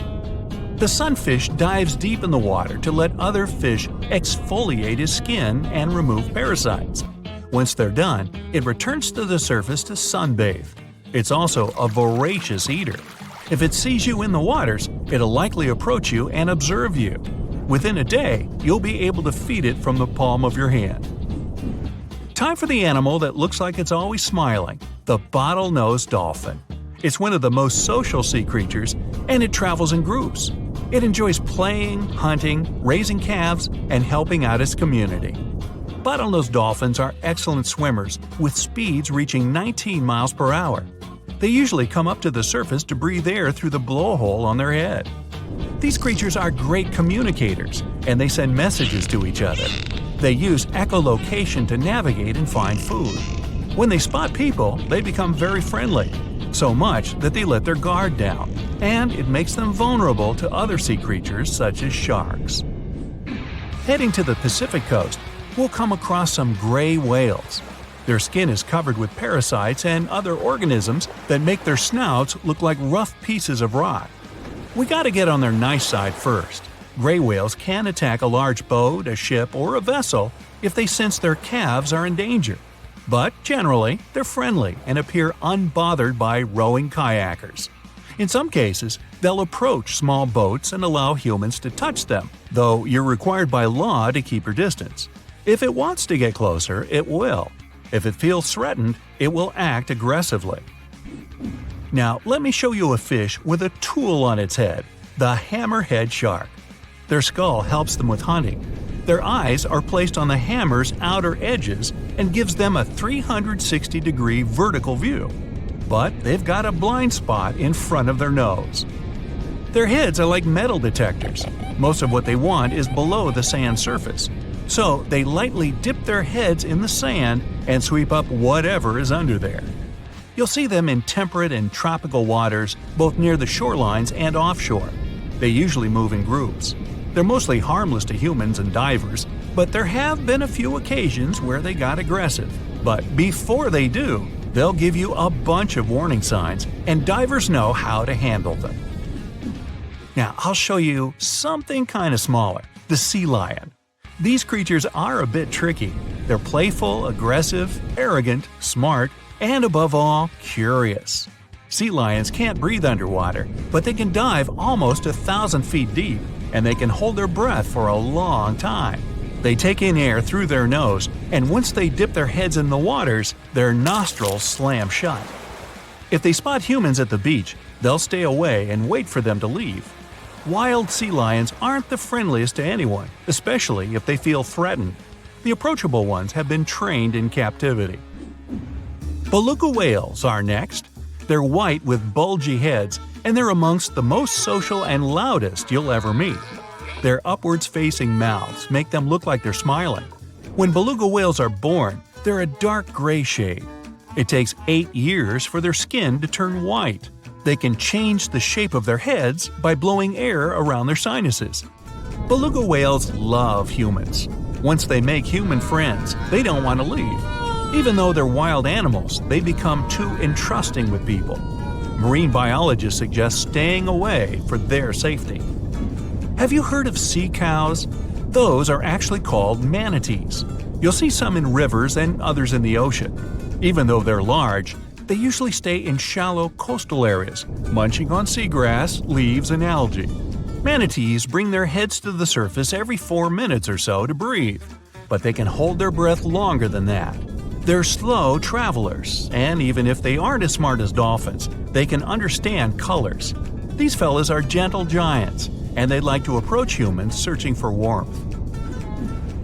A: The sunfish dives deep in the water to let other fish exfoliate his skin and remove parasites. Once they're done, it returns to the surface to sunbathe. It's also a voracious eater. If it sees you in the waters, it'll likely approach you and observe you. Within a day, you'll be able to feed it from the palm of your hand. Time for the animal that looks like it's always smiling, the bottlenose dolphin. It's one of the most social sea creatures, and it travels in groups. It enjoys playing, hunting, raising calves, and helping out its community. Bottlenose dolphins are excellent swimmers, with speeds reaching 19 miles per hour. They usually come up to the surface to breathe air through the blowhole on their head. These creatures are great communicators, and they send messages to each other. They use echolocation to navigate and find food. When they spot people, they become very friendly, so much that they let their guard down, and it makes them vulnerable to other sea creatures such as sharks. Heading to the Pacific coast, we'll come across some gray whales. Their skin is covered with parasites and other organisms that make their snouts look like rough pieces of rock. We gotta get on their nice side first. Gray whales can attack a large boat, a ship, or a vessel if they sense their calves are in danger. But generally, they're friendly and appear unbothered by rowing kayakers. In some cases, they'll approach small boats and allow humans to touch them, though you're required by law to keep your distance. If it wants to get closer, it will. If it feels threatened, it will act aggressively. Now, let me show you a fish with a tool on its head, the hammerhead shark. Their skull helps them with hunting. Their eyes are placed on the hammer's outer edges and gives them a 360-degree vertical view. But they've got a blind spot in front of their nose. Their heads are like metal detectors. Most of what they want is below the sand surface. So they lightly dip their heads in the sand and sweep up whatever is under there. You'll see them in temperate and tropical waters, both near the shorelines and offshore. They usually move in groups. They're mostly harmless to humans and divers, but there have been a few occasions where they got aggressive. But before they do, they'll give you a bunch of warning signs, and divers know how to handle them. Now, I'll show you something kind of smaller, the sea lion. These creatures are a bit tricky. They're playful, aggressive, arrogant, smart, and above all, curious. Sea lions can't breathe underwater, but they can dive almost 1,000 feet deep, and they can hold their breath for a long time. They take in air through their nose, and once they dip their heads in the waters, their nostrils slam shut. If they spot humans at the beach, they'll stay away and wait for them to leave. Wild sea lions aren't the friendliest to anyone, especially if they feel threatened. The approachable ones have been trained in captivity. Beluga whales are next. They're white with bulgy heads, and they're amongst the most social and loudest you'll ever meet. Their upwards-facing mouths make them look like they're smiling. When beluga whales are born, they're a dark gray shade. It takes 8 years for their skin to turn white. They can change the shape of their heads by blowing air around their sinuses. Beluga whales love humans. Once they make human friends, they don't want to leave. Even though they're wild animals, they become too entrusting with people. Marine biologists suggest staying away for their safety. Have you heard of sea cows? Those are actually called manatees. You'll see some in rivers and others in the ocean. Even though they're large, they usually stay in shallow coastal areas, munching on seagrass, leaves, and algae. Manatees bring their heads to the surface every 4 minutes or so to breathe, but they can hold their breath longer than that. They're slow travelers, and even if they aren't as smart as dolphins, they can understand colors. These fellas are gentle giants, and they like to approach humans searching for warmth.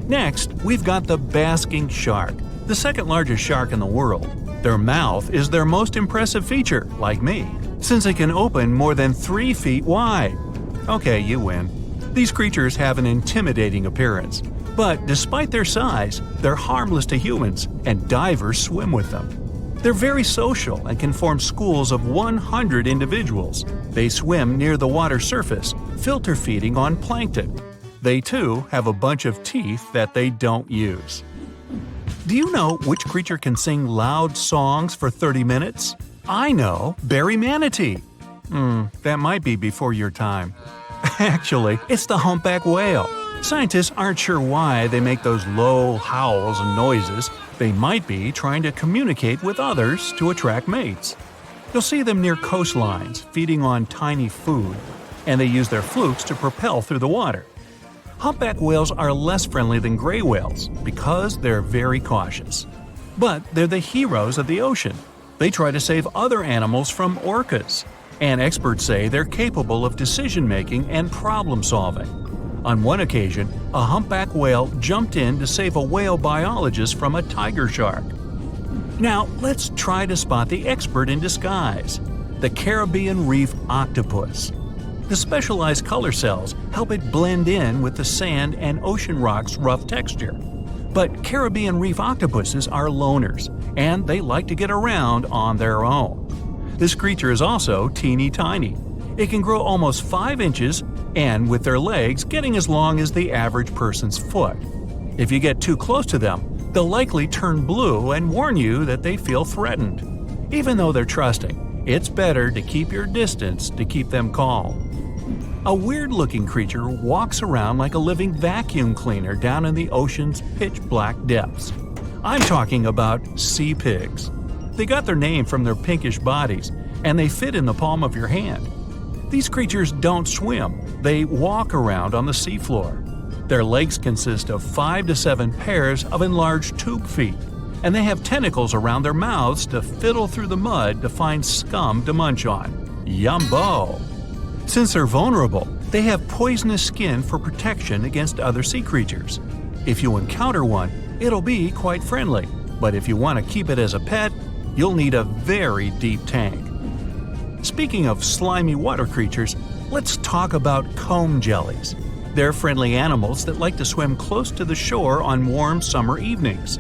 A: Next, we've got the basking shark, the second largest shark in the world. Their mouth is their most impressive feature, like me, since it can open more than 3 feet wide. Okay, you win. These creatures have an intimidating appearance, but despite their size, they're harmless to humans, and divers swim with them. They're very social and can form schools of 100 individuals. They swim near the water surface, filter feeding on plankton. They too have a bunch of teeth that they don't use. Do you know which creature can sing loud songs for 30 minutes? I know, berry manatee. That might be before your time. Actually, it's the humpback whale. Scientists aren't sure why they make those low howls and noises. They might be trying to communicate with others to attract mates. You'll see them near coastlines, feeding on tiny food, and they use their flukes to propel through the water. Humpback whales are less friendly than gray whales because they're very cautious. But they're the heroes of the ocean. They try to save other animals from orcas, and experts say they're capable of decision-making and problem-solving. On one occasion, a humpback whale jumped in to save a whale biologist from a tiger shark. Now, let's try to spot the expert in disguise, the Caribbean reef octopus. The specialized color cells help it blend in with the sand and ocean rock's rough texture. But Caribbean reef octopuses are loners, and they like to get around on their own. This creature is also teeny tiny. It can grow almost 5 inches, and with their legs getting as long as the average person's foot. If you get too close to them, they'll likely turn blue and warn you that they feel threatened. Even though they're trusting, it's better to keep your distance to keep them calm. A weird-looking creature walks around like a living vacuum cleaner down in the ocean's pitch-black depths. I'm talking about sea pigs. They got their name from their pinkish bodies, and they fit in the palm of your hand. These creatures don't swim, they walk around on the seafloor. Their legs consist of 5 to 7 pairs of enlarged tube feet, and they have tentacles around their mouths to fiddle through the mud to find scum to munch on. Yumbo! Since they're vulnerable, they have poisonous skin for protection against other sea creatures. If you encounter one, it'll be quite friendly, but if you want to keep it as a pet, you'll need a very deep tank. Speaking of slimy water creatures, let's talk about comb jellies. They're friendly animals that like to swim close to the shore on warm summer evenings.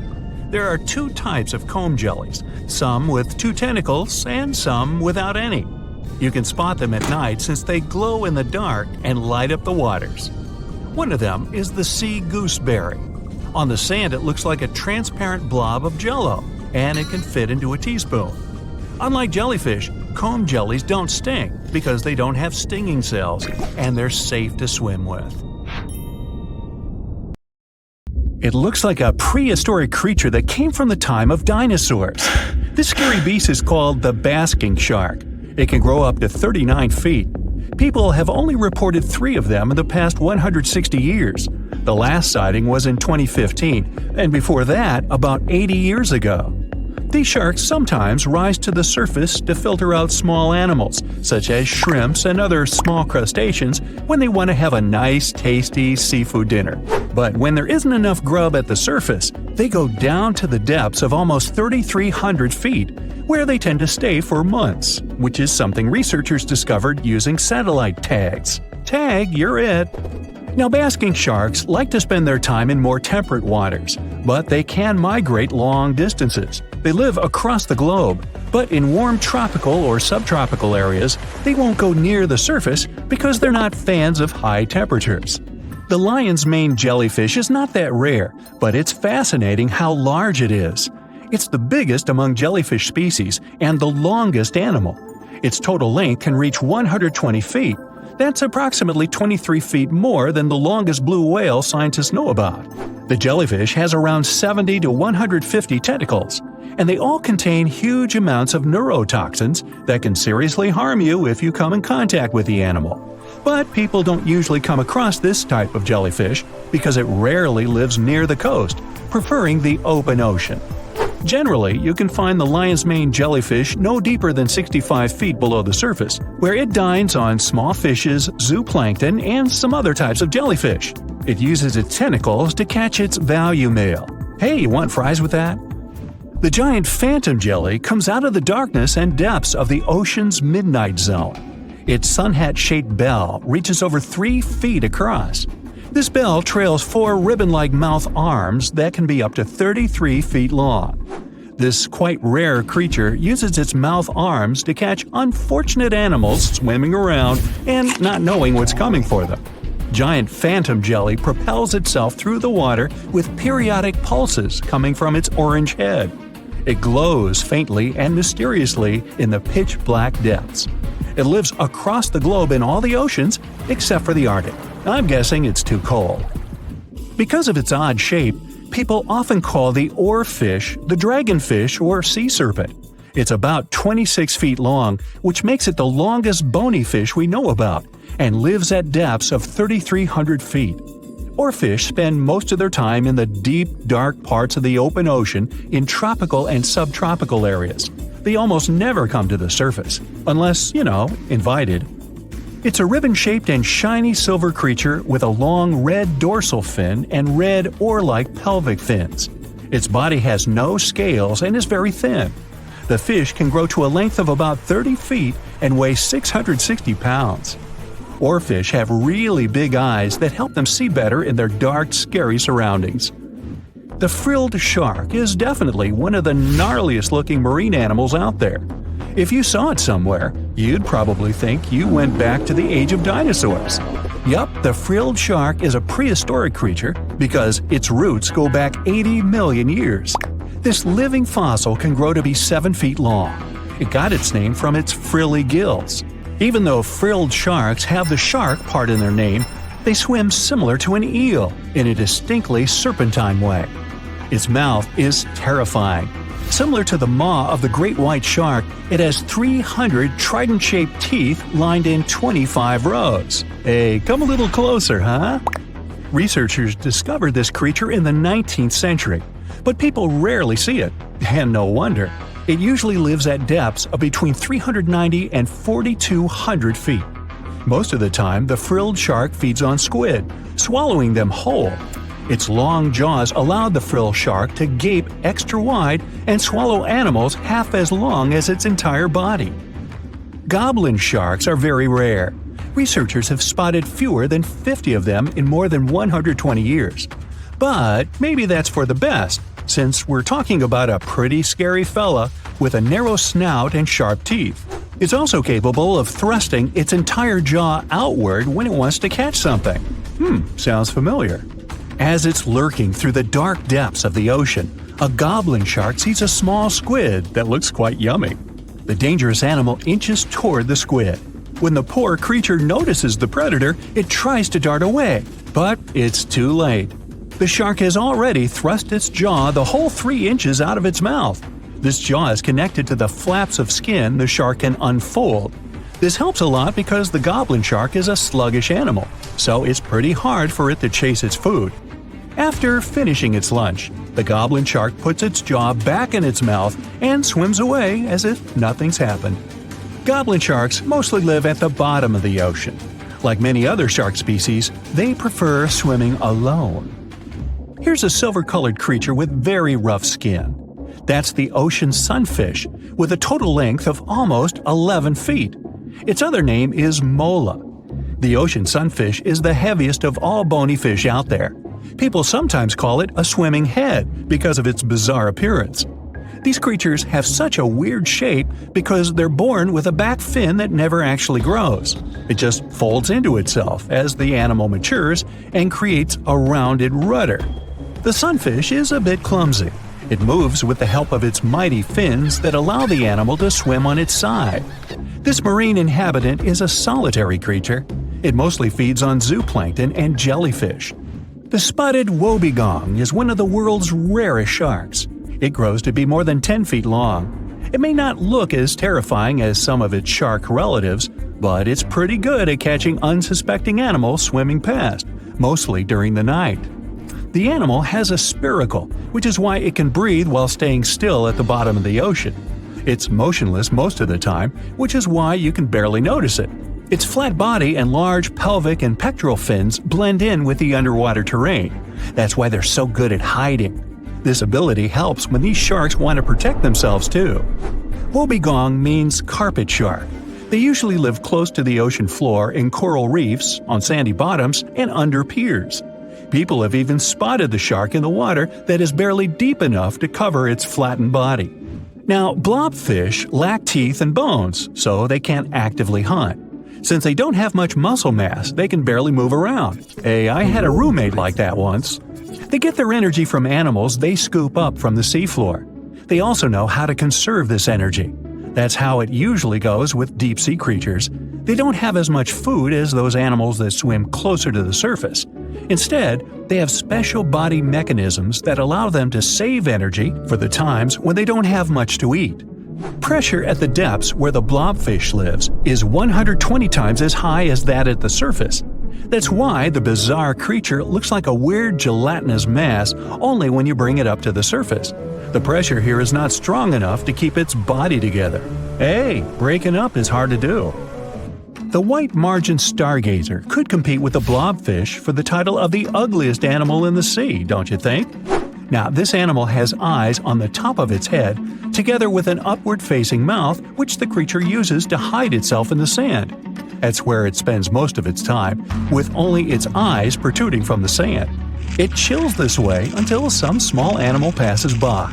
A: There are 2 types of comb jellies, some with 2 tentacles and some without any. You can spot them at night since they glow in the dark and light up the waters. One of them is the sea gooseberry. On the sand it looks like a transparent blob of jello, and it can fit into a teaspoon. Unlike jellyfish, comb jellies don't sting because they don't have stinging cells, and they're safe to swim with. It looks like a prehistoric creature that came from the time of dinosaurs. This scary beast is called the basking shark. It can grow up to 39 feet. People have only reported 3 of them in the past 160 years. The last sighting was in 2015, and before that, about 80 years ago. These sharks sometimes rise to the surface to filter out small animals, such as shrimps and other small crustaceans, when they want to have a nice, tasty seafood dinner. But when there isn't enough grub at the surface, they go down to the depths of almost 3,300 feet, where they tend to stay for months, which is something researchers discovered using satellite tags. Tag, you're it! Now, basking sharks like to spend their time in more temperate waters, but they can migrate long distances. They live across the globe, but in warm tropical or subtropical areas, they won't go near the surface because they're not fans of high temperatures. The lion's mane jellyfish is not that rare, but it's fascinating how large it is. It's the biggest among jellyfish species and the longest animal. Its total length can reach 120 feet. That's approximately 23 feet more than the longest blue whale scientists know about. The jellyfish has around 70 to 150 tentacles, and they all contain huge amounts of neurotoxins that can seriously harm you if you come in contact with the animal. But people don't usually come across this type of jellyfish because it rarely lives near the coast, preferring the open ocean. Generally, you can find the lion's mane jellyfish no deeper than 65 feet below the surface, where it dines on small fishes, zooplankton, and some other types of jellyfish. It uses its tentacles to catch its value meal. Hey, you want fries with that? The giant phantom jelly comes out of the darkness and depths of the ocean's midnight zone. Its sun hat-shaped bell reaches over 3 feet across. This bell trails 4 ribbon-like mouth arms that can be up to 33 feet long. This quite rare creature uses its mouth arms to catch unfortunate animals swimming around and not knowing what's coming for them. Giant phantom jelly propels itself through the water with periodic pulses coming from its orange head. It glows faintly and mysteriously in the pitch-black depths. It lives across the globe in all the oceans except for the Arctic. I'm guessing it's too cold. Because of its odd shape, people often call the oarfish the dragonfish or sea serpent. It's about 26 feet long, which makes it the longest bony fish we know about, and lives at depths of 3,300 feet. Oarfish spend most of their time in the deep, dark parts of the open ocean in tropical and subtropical areas. They almost never come to the surface, unless, invited. It's a ribbon-shaped and shiny silver creature with a long red dorsal fin and red oar-like pelvic fins. Its body has no scales and is very thin. The fish can grow to a length of about 30 feet and weigh 660 pounds. Oarfish have really big eyes that help them see better in their dark, scary surroundings. The frilled shark is definitely one of the gnarliest-looking marine animals out there. If you saw it somewhere, you'd probably think you went back to the age of dinosaurs. Yup, the frilled shark is a prehistoric creature because its roots go back 80 million years. This living fossil can grow to be 7 feet long. It got its name from its frilly gills. Even though frilled sharks have the shark part in their name, they swim similar to an eel in a distinctly serpentine way. Its mouth is terrifying. Similar to the maw of the great white shark, it has 300 trident-shaped teeth lined in 25 rows. Hey, come a little closer, huh? Researchers discovered this creature in the 19th century, but people rarely see it, and no wonder. It usually lives at depths of between 390 and 4,200 feet. Most of the time, the frilled shark feeds on squid, swallowing them whole. Its long jaws allowed the frilled shark to gape extra wide and swallow animals half as long as its entire body. Goblin sharks are very rare. Researchers have spotted fewer than 50 of them in more than 120 years. But maybe that's for the best, since we're talking about a pretty scary fella with a narrow snout and sharp teeth. It's also capable of thrusting its entire jaw outward when it wants to catch something. Sounds familiar. As it's lurking through the dark depths of the ocean, a goblin shark sees a small squid that looks quite yummy. The dangerous animal inches toward the squid. When the poor creature notices the predator, it tries to dart away, but it's too late. The shark has already thrust its jaw the whole 3 inches out of its mouth. This jaw is connected to the flaps of skin the shark can unfold. This helps a lot because the goblin shark is a sluggish animal, so it's pretty hard for it to chase its food. After finishing its lunch, the goblin shark puts its jaw back in its mouth and swims away as if nothing's happened. Goblin sharks mostly live at the bottom of the ocean. Like many other shark species, they prefer swimming alone. Here's a silver-colored creature with very rough skin. That's the ocean sunfish, with a total length of almost 11 feet. Its other name is mola. The ocean sunfish is the heaviest of all bony fish out there. People sometimes call it a swimming head because of its bizarre appearance. These creatures have such a weird shape because they're born with a back fin that never actually grows. It just folds into itself as the animal matures and creates a rounded rudder. The sunfish is a bit clumsy. It moves with the help of its mighty fins that allow the animal to swim on its side. This marine inhabitant is a solitary creature. It mostly feeds on zooplankton and jellyfish. The spotted wobbegong is one of the world's rarest sharks. It grows to be more than 10 feet long. It may not look as terrifying as some of its shark relatives, but it's pretty good at catching unsuspecting animals swimming past, mostly during the night. The animal has a spiracle, which is why it can breathe while staying still at the bottom of the ocean. It's motionless most of the time, which is why you can barely notice it. Its flat body and large pelvic and pectoral fins blend in with the underwater terrain. That's why they're so good at hiding. This ability helps when these sharks want to protect themselves too. Wobbegong means carpet shark. They usually live close to the ocean floor in coral reefs, on sandy bottoms, and under piers. People have even spotted the shark in the water that is barely deep enough to cover its flattened body. Now, blobfish lack teeth and bones, so they can't actively hunt. Since they don't have much muscle mass, they can barely move around. Hey, I had a roommate like that once. They get their energy from animals they scoop up from the seafloor. They also know how to conserve this energy. That's how it usually goes with deep-sea creatures. They don't have as much food as those animals that swim closer to the surface. Instead, they have special body mechanisms that allow them to save energy for the times when they don't have much to eat. Pressure at the depths where the blobfish lives is 120 times as high as that at the surface. That's why the bizarre creature looks like a weird gelatinous mass only when you bring it up to the surface. The pressure here is not strong enough to keep its body together. Hey, breaking up is hard to do. The white margin stargazer could compete with the blobfish for the title of the ugliest animal in the sea, don't you think? Now, this animal has eyes on the top of its head, together with an upward-facing mouth which the creature uses to hide itself in the sand. That's where it spends most of its time, with only its eyes protruding from the sand. It chills this way until some small animal passes by.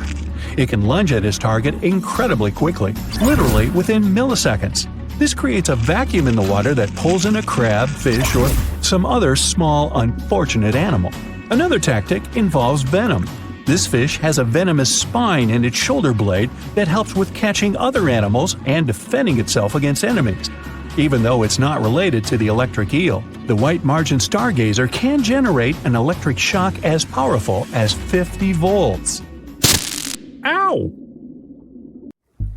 A: It can lunge at its target incredibly quickly, literally within milliseconds. This creates a vacuum in the water that pulls in a crab, fish, or some other small, unfortunate animal. Another tactic involves venom. This fish has a venomous spine in its shoulder blade that helps with catching other animals and defending itself against enemies. Even though it's not related to the electric eel, the white margin stargazer can generate an electric shock as powerful as 50 volts. Ow!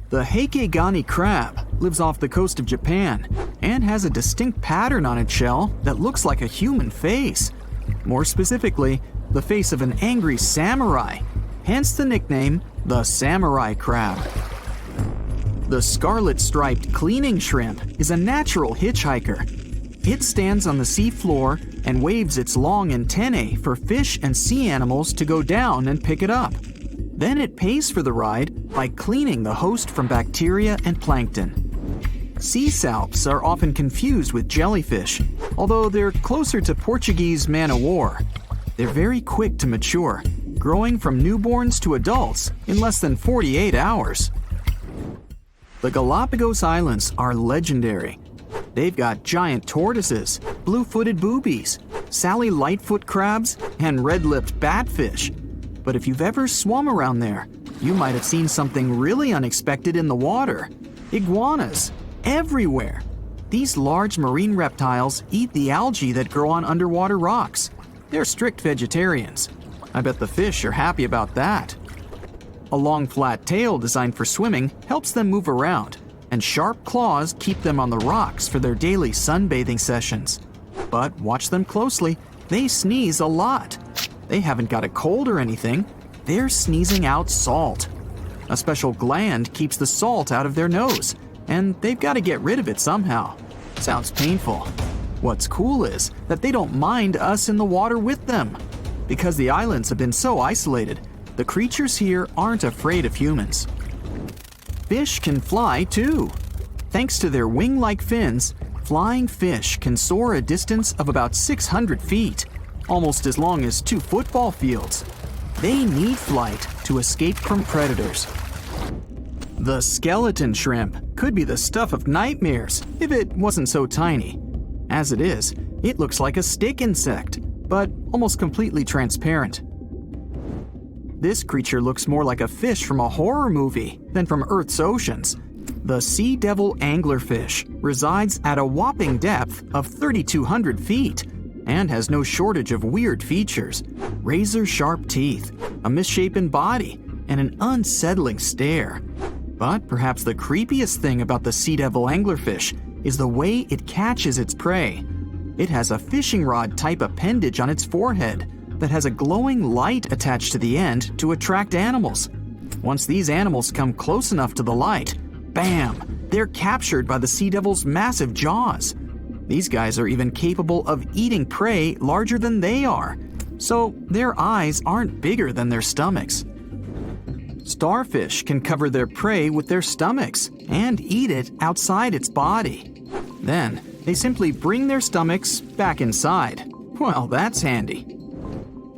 C: The Heikegani crab lives off the coast of Japan and has a distinct pattern on its shell that looks like a human face. More specifically, the face of an angry samurai, hence the nickname the samurai crab. The scarlet-striped cleaning shrimp is a natural hitchhiker. It stands on the sea floor and waves its long antennae for fish and sea animals to go down and pick it up. Then it pays for the ride by cleaning the host from bacteria and plankton. Sea salps are often confused with jellyfish, although they're closer to Portuguese man-o'-war. They're very quick to mature, growing from newborns to adults in less than 48 hours. The Galapagos Islands are legendary. They've got giant tortoises, blue-footed boobies, Sally Lightfoot crabs, and red-lipped batfish. But if you've ever swum around there, you might have seen something really unexpected in the water. Iguanas, everywhere. These large marine reptiles eat the algae that grow on underwater rocks. They're strict vegetarians. I bet the fish are happy about that. A long flat tail designed for swimming helps them move around, and sharp claws keep them on the rocks for their daily sunbathing sessions. But watch them closely, they sneeze a lot. They haven't got a cold or anything. They're sneezing out salt. A special gland keeps the salt out of their nose, and they've got to get rid of it somehow. Sounds painful. What's cool is that they don't mind us in the water with them. Because the islands have been so isolated, the creatures here aren't afraid of humans. Fish can fly too. Thanks to their wing-like fins, flying fish can soar a distance of about 600 feet, almost as long as 2 football fields. They need flight to escape from predators. The skeleton shrimp could be the stuff of nightmares if it wasn't so tiny. As it is, it looks like a stick insect, but almost completely transparent. This creature looks more like a fish from a horror movie than from Earth's oceans. The sea devil anglerfish resides at a whopping depth of 3,200 feet and has no shortage of weird features: razor-sharp teeth, a misshapen body, and an unsettling stare. But perhaps the creepiest thing about the sea devil anglerfish is the way it catches its prey. It has a fishing rod-type appendage on its forehead that has a glowing light attached to the end to attract animals. Once these animals come close enough to the light, bam! They're captured by the sea devil's massive jaws. These guys are even capable of eating prey larger than they are, so their eyes aren't bigger than their stomachs. Starfish can cover their prey with their stomachs and eat it outside its body. Then, they simply bring their stomachs back inside. Well, that's handy.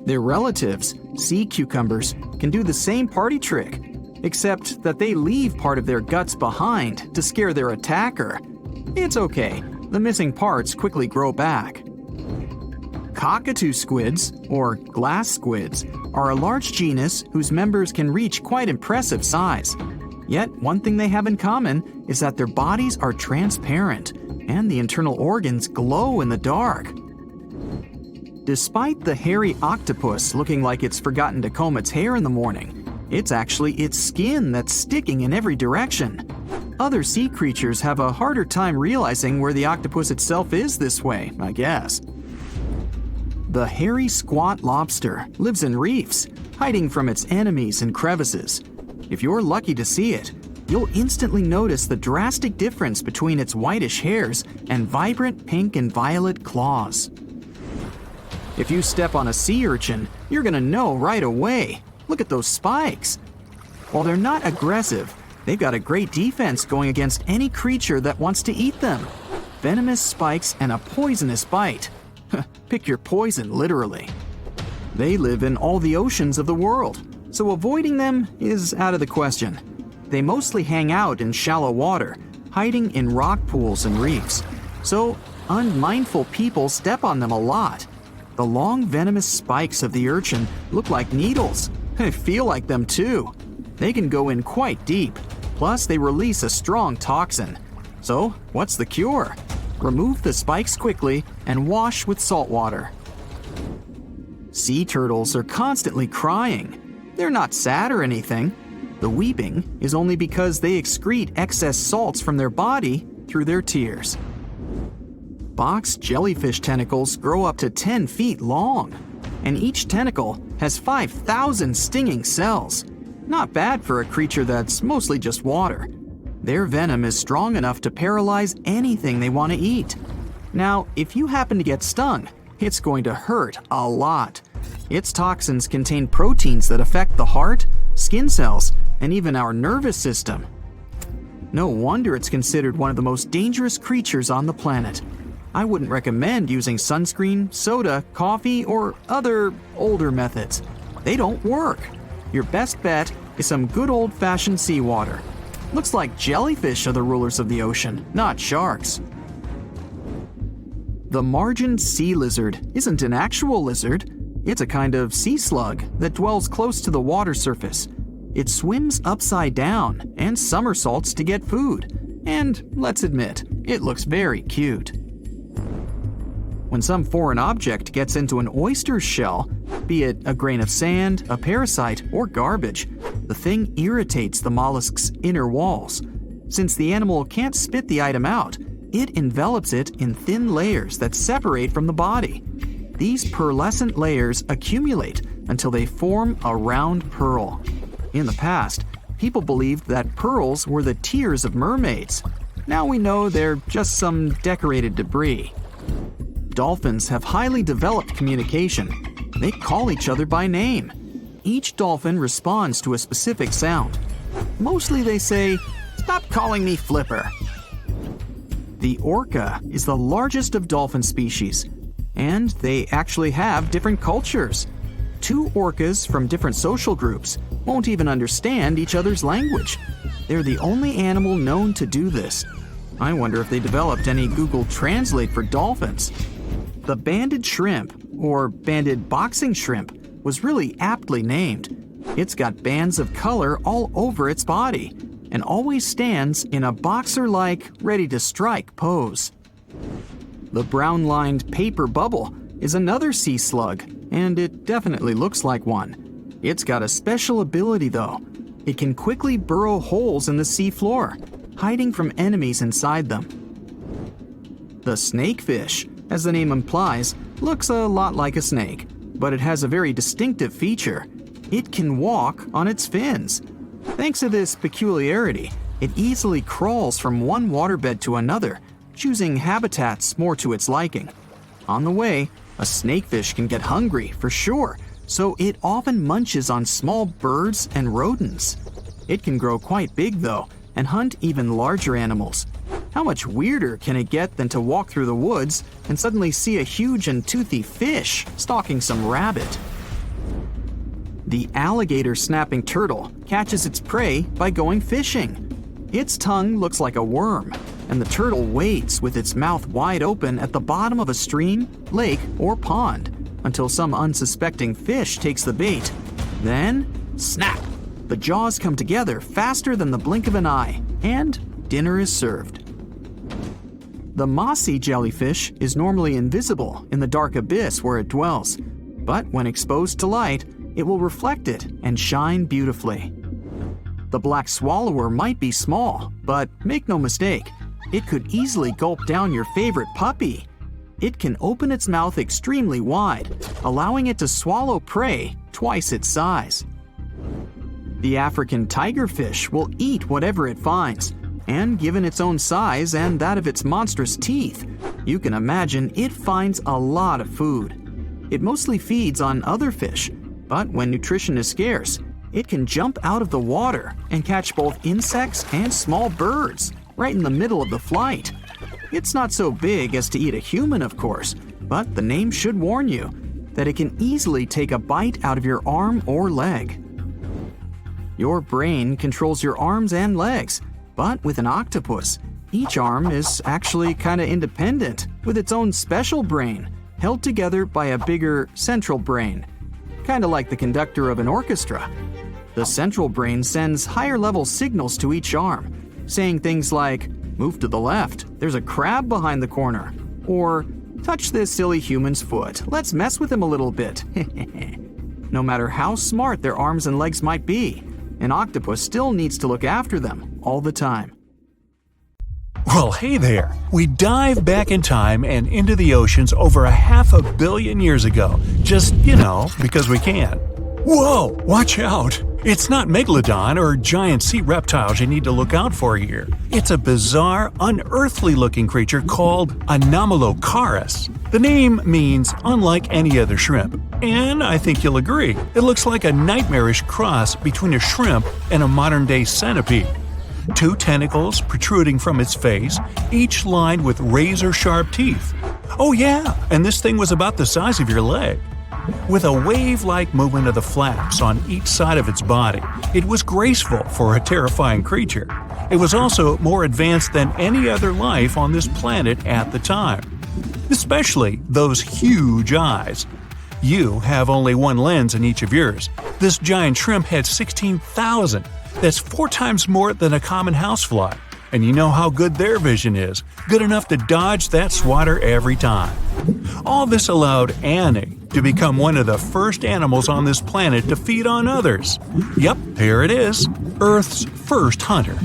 C: Their relatives, sea cucumbers, can do the same party trick, except that they leave part of their guts behind to scare their attacker. It's okay, the missing parts quickly grow back. Cockatoo squids, or glass squids, are a large genus whose members can reach quite impressive size. Yet, one thing they have in common is that their bodies are transparent, and the internal organs glow in the dark. Despite the hairy octopus looking like it's forgotten to comb its hair in the morning, it's actually its skin that's sticking in every direction. Other sea creatures have a harder time realizing where the octopus itself is this way, I guess. The hairy squat lobster lives in reefs, hiding from its enemies in crevices. If you're lucky to see it, you'll instantly notice the drastic difference between its whitish hairs and vibrant pink and violet claws. If you step on a sea urchin, you're gonna know right away. Look at those spikes. While they're not aggressive, they've got a great defense going against any creature that wants to eat them. Venomous spikes and a poisonous bite. Pick your poison, literally. They live in all the oceans of the world, so avoiding them is out of the question. They mostly hang out in shallow water, hiding in rock pools and reefs. So, unmindful people step on them a lot. The long venomous spikes of the urchin look like needles. They feel like them too. They can go in quite deep. Plus, they release a strong toxin. So, what's the cure? Remove the spikes quickly and wash with salt water. Sea turtles are constantly crying. They're not sad or anything. The weeping is only because they excrete excess salts from their body through their tears. Box jellyfish tentacles grow up to 10 feet long, and each tentacle has 5,000 stinging cells. Not bad for a creature that's mostly just water. Their venom is strong enough to paralyze anything they want to eat. Now, if you happen to get stung, it's going to hurt a lot. Its toxins contain proteins that affect the heart, skin cells, and even our nervous system. No wonder it's considered one of the most dangerous creatures on the planet. I wouldn't recommend using sunscreen, soda, coffee, or other older methods. They don't work. Your best bet is some good old-fashioned seawater. Looks like jellyfish are the rulers of the ocean, not sharks. The margin sea lizard isn't an actual lizard. It's a kind of sea slug that dwells close to the water surface. It swims upside down and somersaults to get food. And let's admit, it looks very cute. When some foreign object gets into an oyster's shell, be it a grain of sand, a parasite, or garbage, the thing irritates the mollusk's inner walls. Since the animal can't spit the item out, it envelops it in thin layers that separate from the body. These pearlescent layers accumulate until they form a round pearl. In the past, people believed that pearls were the tears of mermaids. Now we know they're just some decorated debris. Dolphins have highly developed communication. They call each other by name. Each dolphin responds to a specific sound. Mostly they say, "Stop calling me Flipper." The orca is the largest of dolphin species, and they actually have different cultures. Two orcas from different social groups won't even understand each other's language. They're the only animal known to do this. I wonder if they developed any Google Translate for dolphins. The banded shrimp, or banded boxing shrimp, was really aptly named. It's got bands of color all over its body and always stands in a boxer-like, ready-to-strike pose. The brown-lined paper bubble is another sea slug, and it definitely looks like one. It's got a special ability, though. It can quickly burrow holes in the sea floor, hiding from enemies inside them. The snakefish, as the name implies, looks a lot like a snake, but it has a very distinctive feature. It can walk on its fins. Thanks to this peculiarity, it easily crawls from one waterbed to another, choosing habitats more to its liking. On the way, a snakefish can get hungry, for sure, so it often munches on small birds and rodents. It can grow quite big, though, and hunt even larger animals. How much weirder can it get than to walk through the woods and suddenly see a huge and toothy fish stalking some rabbit? The alligator snapping turtle catches its prey by going fishing. Its tongue looks like a worm, and the turtle waits with its mouth wide open at the bottom of a stream, lake, or pond until some unsuspecting fish takes the bait. Then, snap! The jaws come together faster than the blink of an eye, and dinner is served. The mossy jellyfish is normally invisible in the dark abyss where it dwells, but when exposed to light, it will reflect it and shine beautifully. The black swallower might be small, but make no mistake, it could easily gulp down your favorite puppy. It can open its mouth extremely wide, allowing it to swallow prey twice its size. The African tigerfish will eat whatever it finds, and given its own size and that of its monstrous teeth, you can imagine it finds a lot of food. It mostly feeds on other fish, but when nutrition is scarce, it can jump out of the water and catch both insects and small birds right in the middle of the flight. It's not so big as to eat a human, of course, but the name should warn you that it can easily take a bite out of your arm or leg. Your brain controls your arms and legs, but with an octopus, each arm is actually kind of independent with its own special brain, held together by a bigger central brain, kind of like the conductor of an orchestra. The central brain sends higher-level signals to each arm, saying things like, "Move to the left, there's a crab behind the corner," or "Touch this silly human's foot, let's mess with him a little bit." No matter how smart their arms and legs might be, an octopus still needs to look after them all the time.
A: Well, hey there. We dive back in time and into the oceans over 500 million years ago. Just, because we can. Whoa, watch out. It's not megalodon or giant sea reptiles you need to look out for here. It's a bizarre, unearthly-looking creature called Anomalocaris. The name means unlike any other shrimp. And I think you'll agree, it looks like a nightmarish cross between a shrimp and a modern-day centipede. 2 tentacles protruding from its face, each lined with razor-sharp teeth. Oh yeah, and this thing was about the size of your leg. With a wave-like movement of the flaps on each side of its body, it was graceful for a terrifying creature. It was also more advanced than any other life on this planet at the time. Especially those huge eyes. You have only one lens in each of yours. This giant shrimp had 16,000. That's 4 times more than a common housefly. And you know how good their vision is. Good enough to dodge that swatter every time. All this allowed Annie to become one of the first animals on this planet to feed on others. Yep, here it is. Earth's first hunter.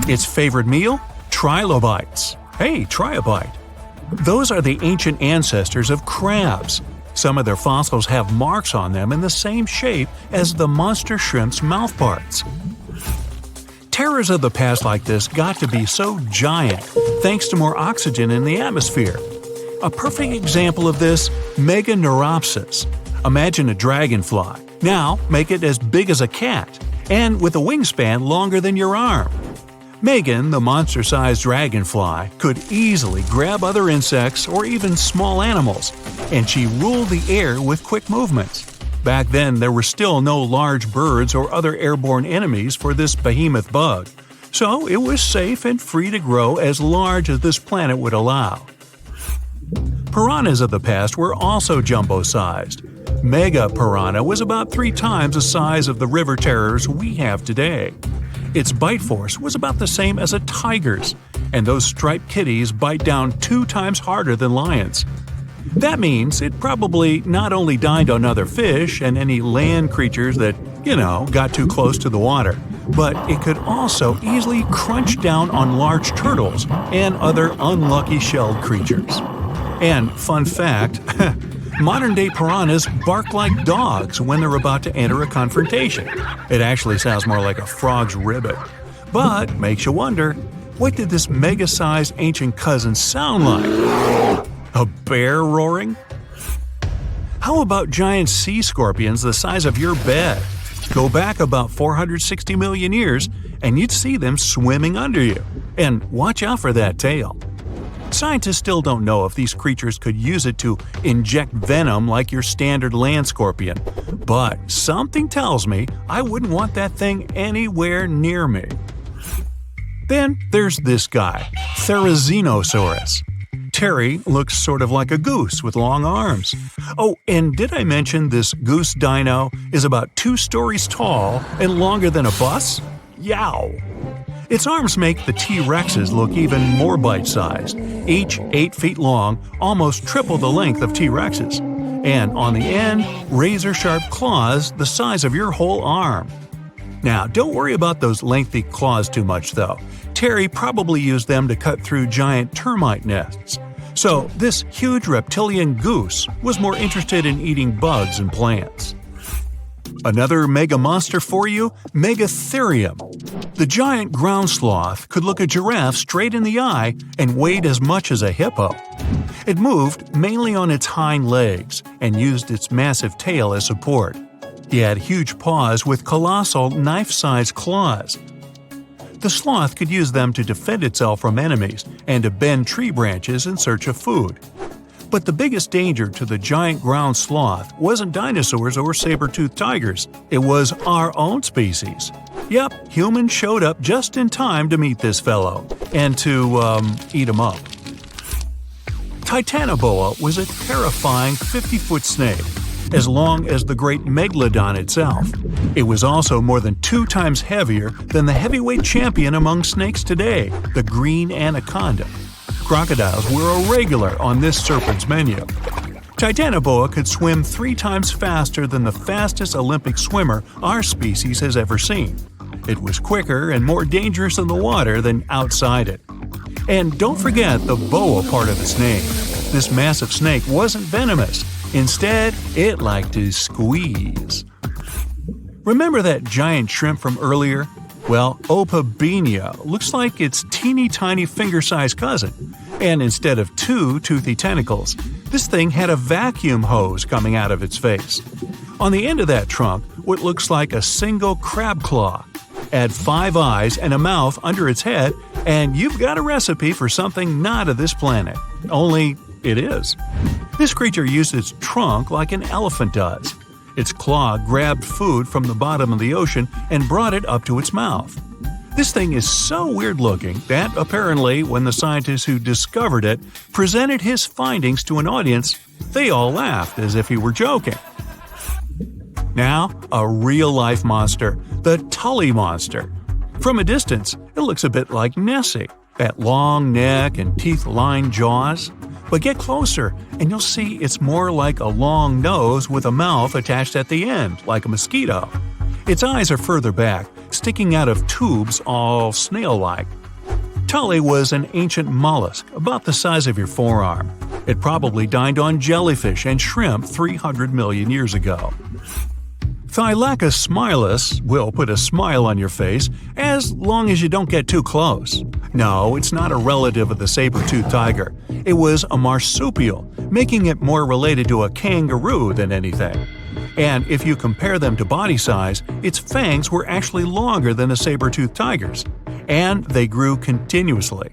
A: Its favorite meal? Trilobites. Hey, try a bite. Those are the ancient ancestors of crabs. Some of their fossils have marks on them in the same shape as the monster shrimp's mouthparts. Terrors of the past like this got to be so giant thanks to more oxygen in the atmosphere. A perfect example of this, Meganeuropsis. Imagine a dragonfly. Now make it as big as a cat, and with a wingspan longer than your arm. Megan, the monster-sized dragonfly, could easily grab other insects or even small animals, and she ruled the air with quick movements. Back then, there were still no large birds or other airborne enemies for this behemoth bug, so it was safe and free to grow as large as this planet would allow. Piranhas of the past were also jumbo-sized. Mega piranha was about 3 times the size of the river terrors we have today. Its bite force was about the same as a tiger's, and those striped kitties bite down 2 times harder than lions. That means it probably not only dined on other fish and any land creatures that, got too close to the water, but it could also easily crunch down on large turtles and other unlucky shelled creatures. And fun fact, modern-day piranhas bark like dogs when they're about to enter a confrontation. It actually sounds more like a frog's ribbit. But makes you wonder, what did this mega-sized ancient cousin sound like? A bear roaring? How about giant sea scorpions the size of your bed? Go back about 460 million years, and you'd see them swimming under you. And watch out for that tail. Scientists still don't know if these creatures could use it to inject venom like your standard land scorpion, but something tells me I wouldn't want that thing anywhere near me. Then there's this guy, Therizinosaurus. Terry looks sort of like a goose with long arms. Oh, and did I mention this goose dino is about 2 stories tall and longer than a bus? Yow! Its arms make the T-Rexes look even more bite-sized, each 8 feet long, almost triple the length of T-Rexes. And on the end, razor-sharp claws the size of your whole arm. Now, don't worry about those lengthy claws too much, though. Terry probably used them to cut through giant termite nests. So, this huge reptilian goose was more interested in eating bugs and plants. Another mega monster for you, Megatherium. The giant ground sloth could look a giraffe straight in the eye and weighed as much as a hippo. It moved mainly on its hind legs and used its massive tail as support. He had huge paws with colossal knife-sized claws. The sloth could use them to defend itself from enemies and to bend tree branches in search of food. But the biggest danger to the giant ground sloth wasn't dinosaurs or saber-toothed tigers. It was our own species. Yep, humans showed up just in time to meet this fellow and to, eat him up. Titanoboa was a terrifying 50-foot snake, as long as the great megalodon itself. It was also more than 2 times heavier than the heavyweight champion among snakes today, the green anaconda. Crocodiles were a regular on this serpent's menu. Titanoboa could swim 3 times faster than the fastest Olympic swimmer our species has ever seen. It was quicker and more dangerous in the water than outside it. And don't forget the boa part of its name. This massive snake wasn't venomous. Instead, it liked to squeeze. Remember that giant shrimp from earlier? Well, Opabenia looks like its teeny-tiny finger-sized cousin. And instead of 2 toothy tentacles, this thing had a vacuum hose coming out of its face. On the end of that trunk, what looks like a single crab claw. Add 5 eyes and a mouth under its head, and you've got a recipe for something not of this planet. Only it is. This creature used its trunk like an elephant does. Its claw grabbed food from the bottom of the ocean and brought it up to its mouth. This thing is so weird-looking that, apparently, when the scientists who discovered it presented his findings to an audience, they all laughed as if he were joking. Now, a real-life monster, the Tully monster. From a distance, it looks a bit like Nessie, that long neck and teeth-lined jaws. But get closer, and you'll see it's more like a long nose with a mouth attached at the end, like a mosquito. Its eyes are further back, sticking out of tubes all snail-like. Tully was an ancient mollusk, about the size of your forearm. It probably dined on jellyfish and shrimp 300 million years ago. Thylacus smilus will put a smile on your face as long as you don't get too close. No, it's not a relative of the saber-toothed tiger. It was a marsupial, making it more related to a kangaroo than anything. And if you compare them to body size, its fangs were actually longer than a saber-toothed tiger's. And they grew continuously.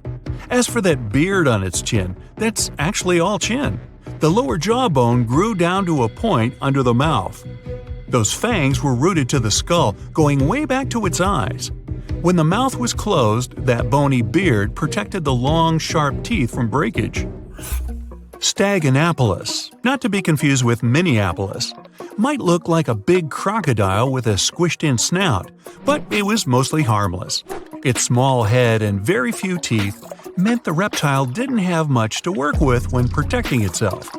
A: As for that beard on its chin, that's actually all chin. The lower jawbone grew down to a point under the mouth. Those fangs were rooted to the skull, going way back to its eyes. When the mouth was closed, that bony beard protected the long, sharp teeth from breakage. Staganapolis, not to be confused with Minneapolis, might look like a big crocodile with a squished-in snout, but it was mostly harmless. Its small head and very few teeth meant the reptile didn't have much to work with when protecting itself.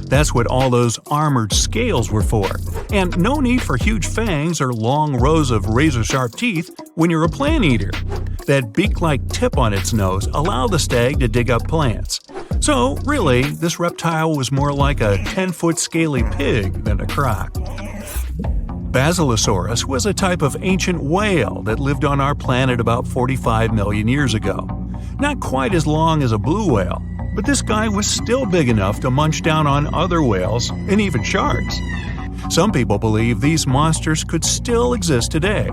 A: That's what all those armored scales were for, and no need for huge fangs or long rows of razor-sharp teeth when you're a plant eater. That beak-like tip on its nose allowed the stag to dig up plants. So, really, this reptile was more like a 10-foot scaly pig than a croc. Basilosaurus was a type of ancient whale that lived on our planet about 45 million years ago. Not quite as long as a blue whale, but this guy was still big enough to munch down on other whales and even sharks. Some people believe these monsters could still exist today.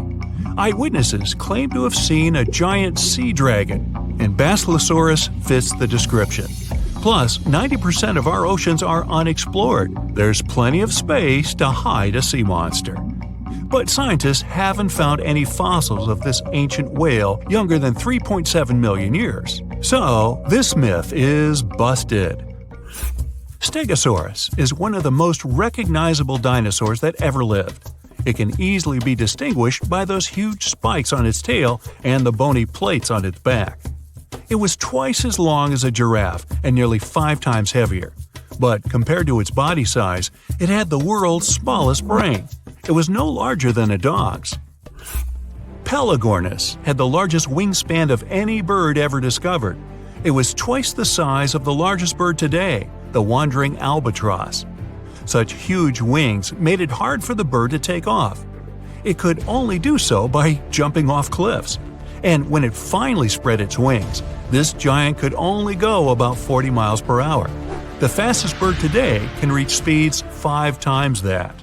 A: Eyewitnesses claim to have seen a giant sea dragon, and Basilosaurus fits the description. Plus, 90% of our oceans are unexplored. There's plenty of space to hide a sea monster. But scientists haven't found any fossils of this ancient whale younger than 3.7 million years. So, this myth is busted. Stegosaurus is one of the most recognizable dinosaurs that ever lived. It can easily be distinguished by those huge spikes on its tail and the bony plates on its back. It was twice as long as a giraffe and nearly 5 times heavier. But compared to its body size, it had the world's smallest brain. It was no larger than a dog's. Pelagornis had the largest wingspan of any bird ever discovered. It was twice the size of the largest bird today, the wandering albatross. Such huge wings made it hard for the bird to take off. It could only do so by jumping off cliffs. And when it finally spread its wings, this giant could only go about 40 miles per hour. The fastest bird today can reach speeds 5 times that.